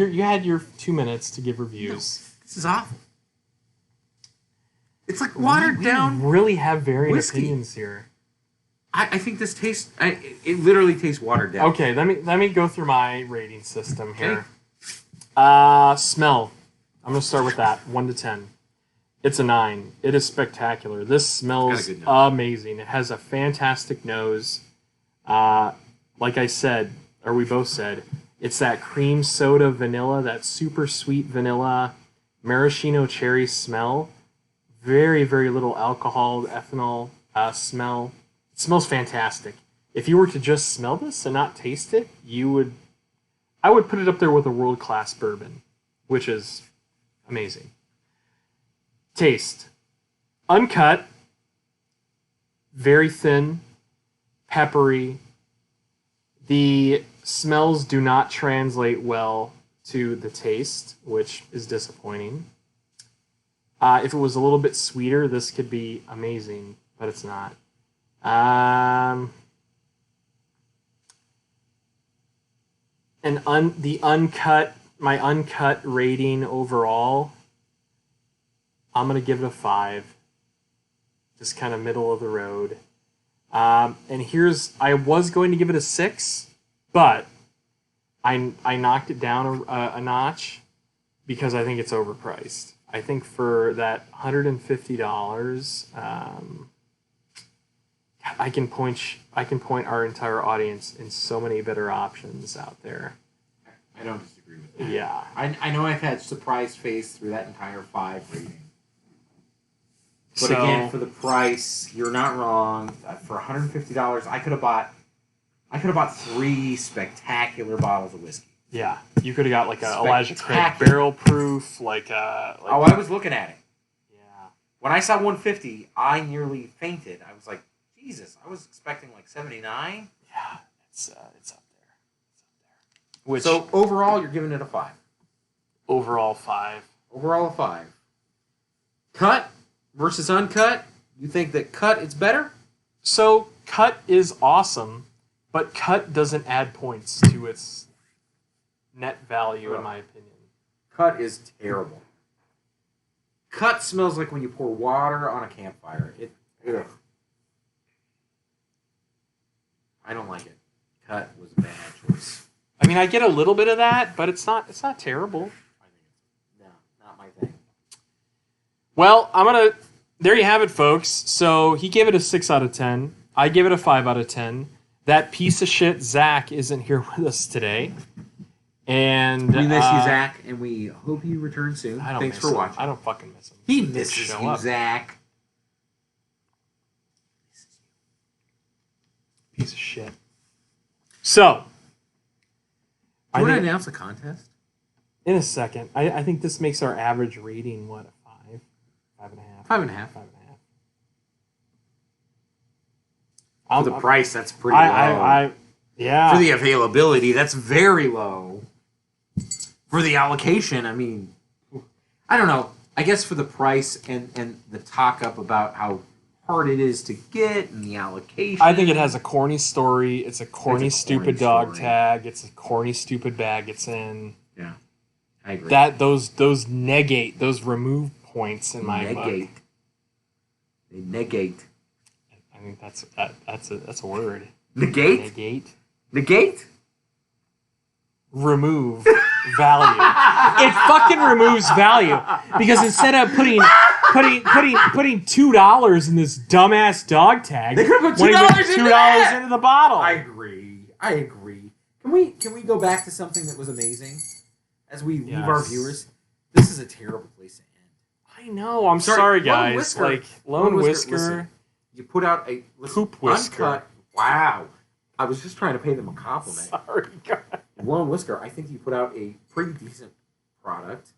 your 2 minutes to give reviews. No, this is awful. It's like watered down. We really have varying whiskey. opinions here. I think this tastes. It literally tastes watered down. Okay, let me go through my rating system here. Smell. I'm gonna start with that. 1 to 10. It's a 9. It is spectacular. This smells amazing. It has a fantastic nose. Like I said, or we both said, it's that cream soda vanilla, that super sweet vanilla, maraschino cherry smell. Very, very little alcohol, ethanol smell. It smells fantastic. If you were to just smell this and not taste it, I would put it up there with a world-class bourbon, which is amazing. Taste. Uncut, very thin peppery. The smells do not translate well to the taste, which is disappointing. If it was a little bit sweeter, this could be amazing, but it's not. My uncut rating overall, I'm gonna give it a 5. Just kind of middle of the road. And I was going to give it a 6, but I knocked it down a notch because I think it's overpriced. I think for that $150, I can point our entire audience in so many better options out there. I don't disagree with that. Yeah. I know I've had surprise face through that entire 5 rating. But again, for the price, you're not wrong. For $150, I could have bought 3 spectacular bottles of whiskey. Yeah, you could have got like a Elijah Craig barrel proof, I was looking at it. Yeah. When I saw 150, I nearly fainted. I was like, Jesus, I was expecting like 79. Yeah, it's up there. So overall, you're giving it a 5. Overall 5. Overall a 5. Cut versus uncut. You think that cut is better? So cut is awesome, but cut doesn't add points to its net value, in my opinion. Cut is terrible. Cut smells like when you pour water on a campfire. Ugh. I don't like it. Cut was a bad choice. I mean, I get a little bit of that, but it's not terrible. No, not my thing. Well, there you have it, folks. So he gave it a 6 out of 10. I gave it a 5 out of 10. That piece of shit Zach isn't here with us today. And we miss you, Zach, and we hope you return soon. Thanks for watching. I don't fucking miss him. He misses you, Zach. Piece of shit. So, do you want to announce a contest? In a second. I think this makes our average rating, what, a 5? 5.5? 5.5. 5.5. For the price, that's pretty low. Yeah. For the availability, that's very low. For the allocation, I mean, I don't know. I guess for the price and the talk up about how hard it is to get and the allocation. I think it has a corny story. It's a corny, stupid dog tag. It's a corny, stupid bag it's in. Yeah, I agree. Those negate, those remove points in my book. They negate. I think that's a word. Negate? Negate. Negate? Remove value. It fucking removes value because instead of putting $2 in this dumbass dog tag, they could put $2 into the bottle. I agree. Can we go back to something that was amazing as we leave our viewers? This is a terrible place to end. I know. I'm sorry guys. Lone Whisker. Listen, you put out a poop whisker. Uncut. Wow. I was just trying to pay them a compliment. Sorry, God. Lone Whisker, I think you put out a pretty decent product.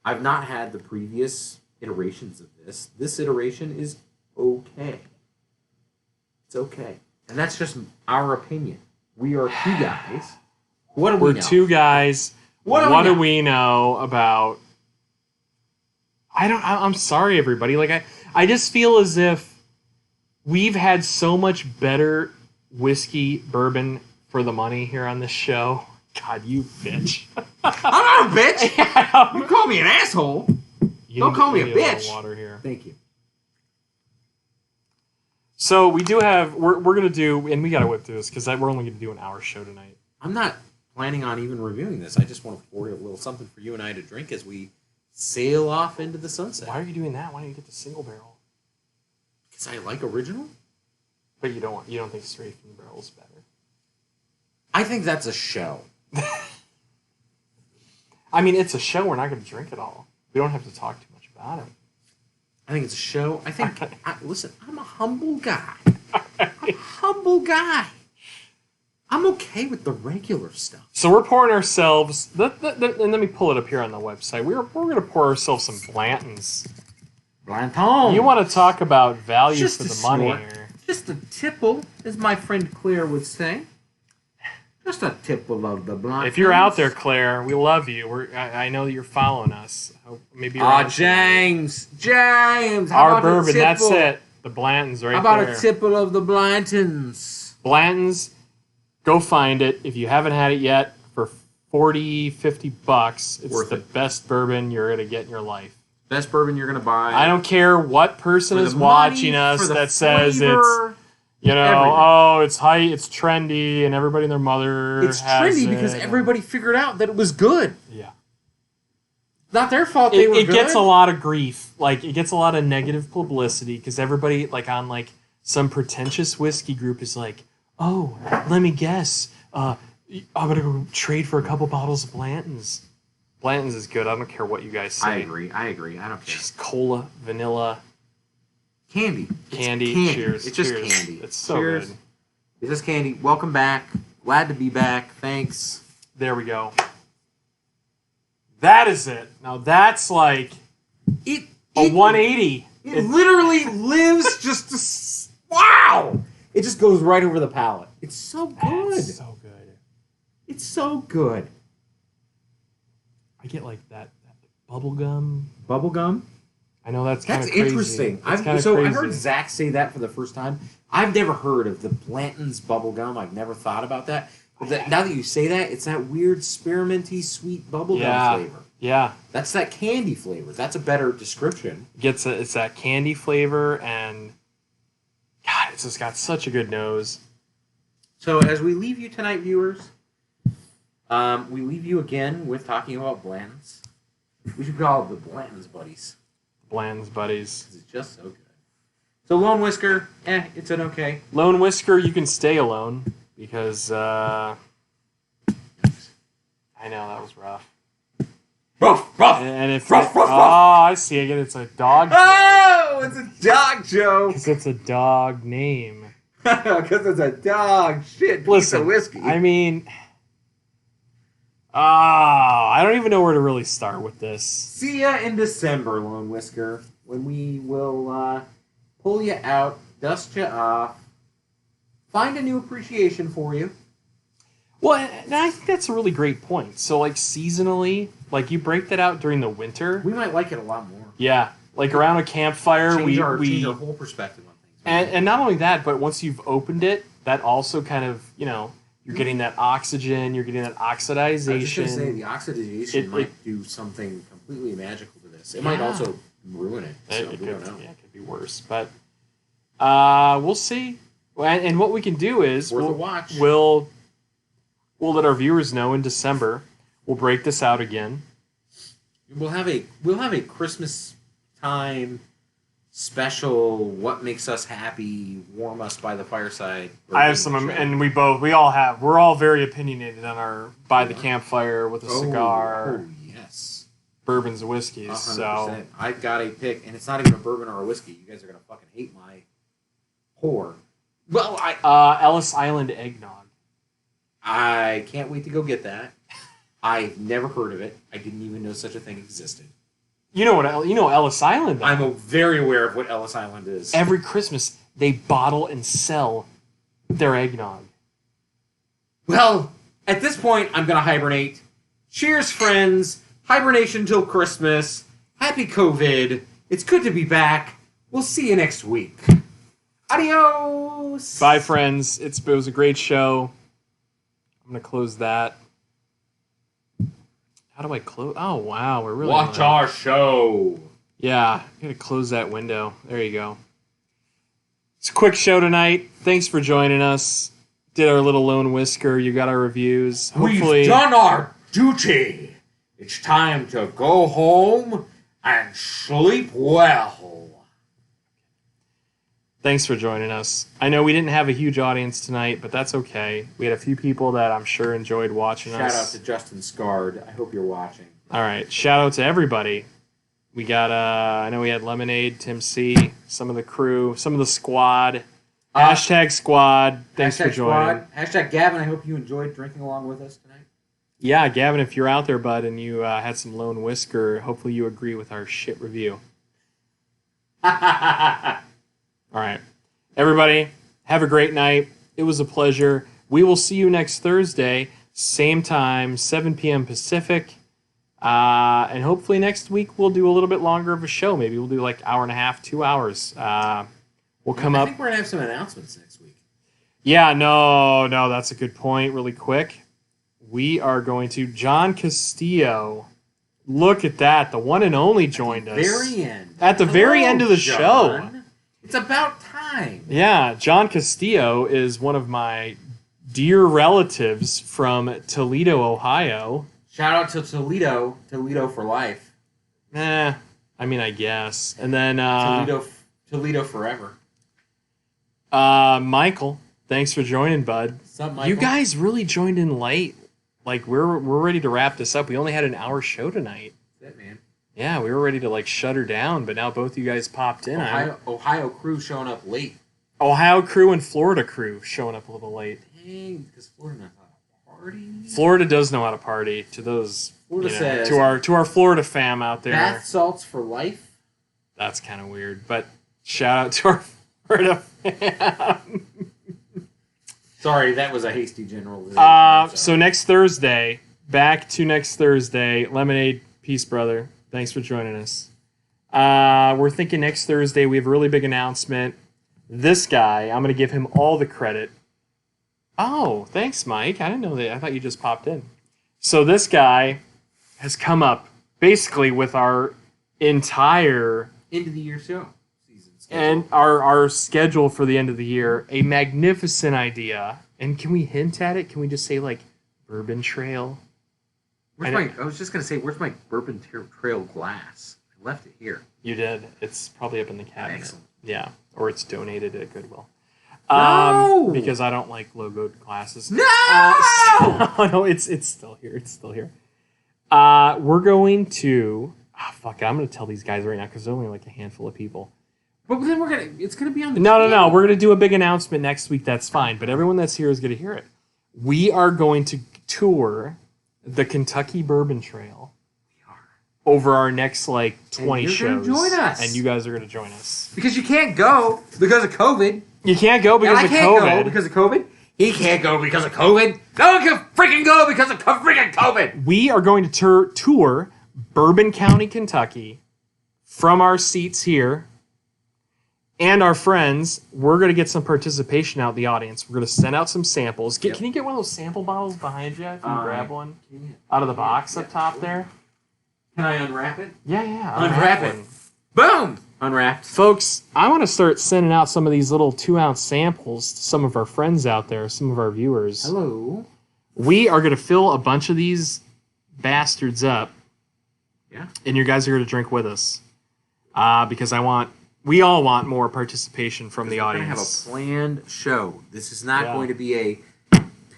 I've not had the previous iterations of this. This iteration is okay. It's okay. And that's just our opinion. We are 2 guys. What do we know? We're 2 guys. What do we know about... I'm sorry, everybody. I just feel as if we've had so much better whiskey, bourbon for the money here on this show. God, you bitch. I'm not a bitch. You call me an asshole. Don't call me a bitch. Water here. Thank you. So we do have, we're going to do, and we got to whip through this because we're only going to do an hour show tonight. I'm not planning on even reviewing this. I just want to pour a little something for you and I to drink as we sail off into the sunset. Why are you doing that? Why don't you get the single barrel? Because I like original. But you don't think straight from the barrel is better? I think that's a show. I mean, it's a show. We're not going to drink it all. We don't have to talk too much about it. I think it's a show. I think. Listen, I'm a humble guy. I'm a humble guy. I'm okay with the regular stuff. So we're pouring ourselves. And let me pull it up here on the website. We're going to pour ourselves some Blantons. Blanton. You want to talk about value for the money here? Just a tipple, as my friend Claire would say. Just a tipple of the Blanc. If you're out there, Claire, we love you. I know that you're following us. Maybe you're James. Our bourbon, that's it. The Blantons right there. How about a tipple of the Blantons? Blantons, go find it. If you haven't had it yet, for $40, $50, it's the best bourbon you're going to get in your life. Best bourbon you're going to buy. I don't care what person is watching us that says it's, you know, everything. Oh, it's hype, it's trendy, and everybody and their mother It's has trendy it. because everybody figured out that it was good. Yeah. Not their fault they were good. It gets a lot of grief. Like, it gets a lot of negative publicity because everybody, like, on, like, some pretentious whiskey group is like, oh, let me guess. I'm going to go trade for a couple bottles of Blanton's. Blanton's is good. I don't care what you guys say. I agree. I don't care. Just cola, vanilla. Candy. Candy. Cheers. It's just Cheers. candy. It's so Cheers. good. It's just candy. Welcome back. Glad to be back. Thanks. There we go. That is it. Now that's like a 180. It literally lives just wow. It just goes right over the palate. It's so good. It's so good. It's so good. I get like that bubble gum. Bubble gum? I know that's kind of crazy. Interesting. I heard Zach say that for the first time. I've never heard of the Blanton's bubble gum. I've never thought about that. But now that you say that, it's that weird experimenty sweet bubble gum flavor. Yeah. That's that candy flavor. That's a better description. It's that candy flavor, and God, it's just got such a good nose. So as we leave you tonight, viewers, we leave you again with talking about Blanton's. We should call it the Blanton's Buddies. Bland's Buddies. It's just so good. So Lone Whisker, it's an okay. Lone Whisker, you can stay alone because I know that was rough. Rough. And if rough. I see again, it's a dog. Oh, it's a dog joke. Because it's a dog name. Because it's a dog shit piece of whiskey. I mean, I don't even know where to really start with this. See ya in December, Lone Whisker, when we will pull you out, dust you off, find a new appreciation for you. Well, and I think that's a really great point. So, like, seasonally, like, you break that out during the winter. We might like it a lot more. Yeah. Like, around a campfire, change our whole perspective on things. And not only that, but once you've opened it, that also kind of, you know, you're getting that oxygen, you're getting that oxidization. I was just going to say, the oxidization might do something completely magical to this. It might also ruin it. So we don't know. Yeah, it could be worse. But we'll see. And what we can do is we'll let our viewers know in December. We'll break this out again. We'll have a Christmas time special. What makes us happy? Warm us by the fireside. I have some, and we're all very opinionated on our by the campfire with a cigar. Oh yes, bourbons and whiskeys. 100%. So I've got a pick, and it's not even a bourbon or a whiskey. You guys are gonna fucking hate my pour. Well, Ellis Island eggnog. I can't wait to go get that. I've never heard of it. I didn't even know such a thing existed. You know Ellis Island. Though. I'm very aware of what Ellis Island is. Every Christmas, they bottle and sell their eggnog. Well, at this point, I'm going to hibernate. Cheers, friends. Hibernation till Christmas. Happy COVID. It's good to be back. We'll see you next week. Adios. Bye, friends. It was a great show. I'm going to close that. How do I close? Oh, wow. We're really watch our show. Yeah. I'm going to close that window. There you go. It's a quick show tonight. Thanks for joining us. Did our little Lone Whisker. You got our reviews. Hopefully, we've done our duty. It's time to go home and sleep well. Thanks for joining us. I know we didn't have a huge audience tonight, but that's okay. We had a few people that I'm sure enjoyed watching us. Shout out to Justin Scard. I hope you're watching. All right. Shout out to everybody. We got, I know we had Lemonade, Tim C., some of the crew, some of the squad. Hashtag squad. Thanks for joining. Hashtag Gavin, I hope you enjoyed drinking along with us tonight. Yeah, Gavin, if you're out there, bud, and you had some Lone Whisker, hopefully you agree with our shit review. All right. Everybody, Have a great night. It was a pleasure. We will see you next Thursday, same time, 7 p.m. Pacific. And hopefully next week we'll do a little bit longer of a show. Maybe we'll do like hour and a half, 2 hours. We'll come up. I think we're going to have some announcements next week. Yeah, no, that's a good point. Really quick. We are going to John Castillo. Look at that. The one and only joined us. Very end. At the very end of the show. It's about time. Yeah, John Castillo is one of my dear relatives from Toledo, Ohio. Shout out to Toledo. Toledo for life. I mean, I guess. And then Toledo forever. Michael, thanks for joining, bud. What's up, Michael? You guys really joined in late. Like, we're ready to wrap this up. We only had an hour show tonight. That's it, man. Yeah, we were ready to, like, shut her down, but now both you guys popped in. Ohio crew showing up late. Ohio crew and Florida crew showing up a little late. Dang, because Florida knows how to party. Florida does know how to party. To those, Florida says, to our Florida fam out there. Bath salts for life. That's kind of weird, but shout out to our Florida fam. Sorry, that was a hasty generalization. So next Thursday, back to next Thursday, Lemonade, peace, brother. Thanks for joining us. We're thinking next Thursday we have a really big announcement. This guy, I'm going to give him all the credit. Oh, thanks, Mike. I didn't know that. I thought you just popped in. So this guy has come up basically with our entire end of the year show season schedule. And our schedule for the end of the year. A magnificent idea. And can we hint at it? Can we just say like Bourbon Trail? I was just going to say, where's my Bourbon Trail glass? I left it here. You did. It's probably up in the cabinet. Excellent. Yeah. Or it's donated at Goodwill. No! Because I don't like logoed glasses. No! No, it's still here. It's still here. We're going to... fuck it. I'm going to tell these guys right now because there's only like a handful of people. But then it's going to be on the No. We're going to do a big announcement next week. That's fine. But everyone that's here is going to hear it. We are going to tour the Kentucky Bourbon Trail over our next like 20 and shows. Join us. And you guys are going to join us. Because you can't go because of COVID. You can't go because of COVID. I can't go because of COVID. He can't go because of COVID. No one can freaking go because of freaking COVID. We are going to tour Bourbon County, Kentucky from our seats here. And our friends, we're going to get some participation out in the audience. We're going to send out some samples. Can you get one of those sample bottles behind you if you grab one? Out of the box up top there? Can I unwrap it? Yeah. Unwrap it. Boom! Unwrapped. Folks, I want to start sending out some of these little 2-ounce samples to some of our friends out there, some of our viewers. Hello. We are going to fill a bunch of these bastards up. Yeah. And you guys are going to drink with us. Because we all want more participation from the audience. We're going to have a planned show. This is not going to be a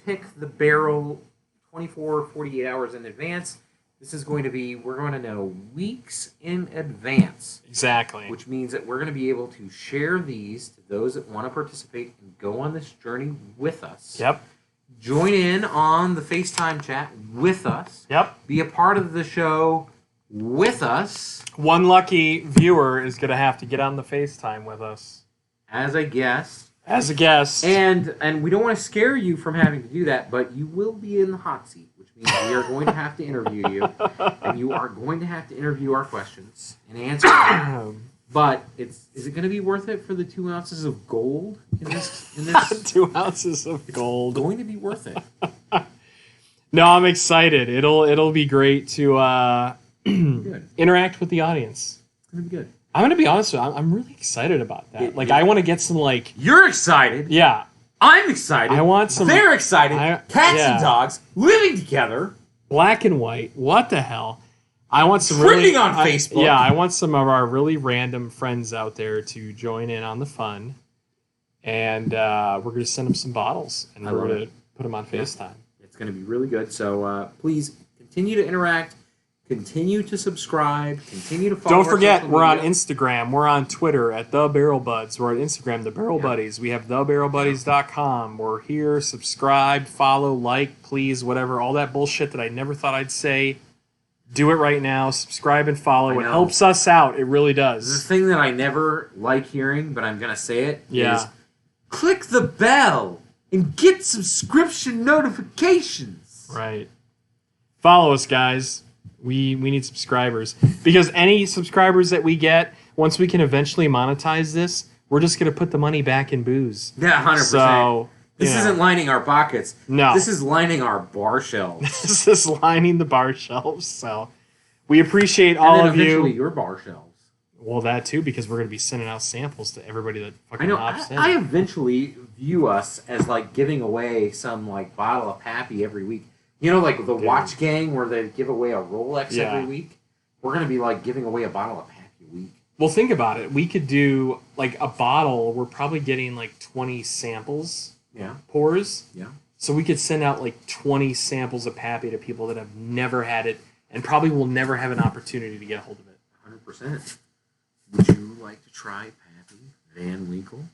pick the barrel 24, 48 hours in advance. This is going to be, we're going to know weeks in advance. Exactly. Which means that we're going to be able to share these to those that want to participate and go on this journey with us. Yep. Join in on the FaceTime chat with us. Yep. Be a part of the show with us. One lucky viewer is going to have to get on the FaceTime with us. As a guest. And we don't want to scare you from having to do that, but you will be in the hot seat, which means we are going to have to interview you, and you are going to have to interview our questions and answer them. But is it going to be worth it for the 2 ounces of gold in this 2 ounces of gold. Going to be worth it. No, I'm excited. It'll be great to interact with the audience. It's going to be good. I'm going to be honest with you. I'm really excited about that. I want to get some, like... You're excited. Yeah. I'm excited. I want some... They're excited. Cats and dogs living together. Black and white. What the hell? I want some Trending on Facebook. I want some of our really random friends out there to join in on the fun. And we're going to send them some bottles. And we're going to put them on FaceTime. It's going to be really good. So please continue to interact. Continue to subscribe. Continue to follow. Don't forget, we're on Instagram. We're on Twitter at The Barrel Buds. We're on Instagram, The Barrel Buddies. We have TheBarrelBuddies.com. We're here. Subscribe, follow, like, please, whatever. All that bullshit that I never thought I'd say. Do it right now. Subscribe and follow. It helps us out. It really does. The thing that I never like hearing, but I'm going to say it, is click the bell and get subscription notifications. Right. Follow us, guys. We need subscribers. Because any subscribers that we get, once we can eventually monetize this, we're just going to put the money back in booze. Yeah, 100%. So, this isn't lining our pockets. No. This is lining our bar shelves. This is lining the bar shelves. So we appreciate all of you. Eventually your bar shelves. Well, that too, because we're going to be sending out samples to everybody that fucking I know. hops in. I eventually view us as like giving away some like bottle of Pappy every week. You know, like the Watch Gang where they give away a Rolex every week. We're going to be like giving away a bottle of Pappy a week. Well, think about it. We could do like a bottle. We're probably getting like 20 samples. Yeah. Pours. Yeah. So we could send out like 20 samples of Pappy to people that have never had it and probably will never have an opportunity to get a hold of it. 100%. Would you like to try Pappy, Van Winkle,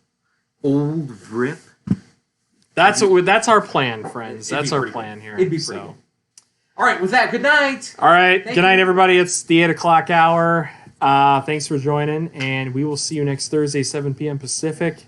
Old Vrip? That's our plan, friends. That's our plan here. It'd be pretty good. All right, with that, good night. All right, Thank good night, you. everybody. It's the 8 o'clock hour. Thanks for joining, and we will see you next Thursday, 7 p.m. Pacific.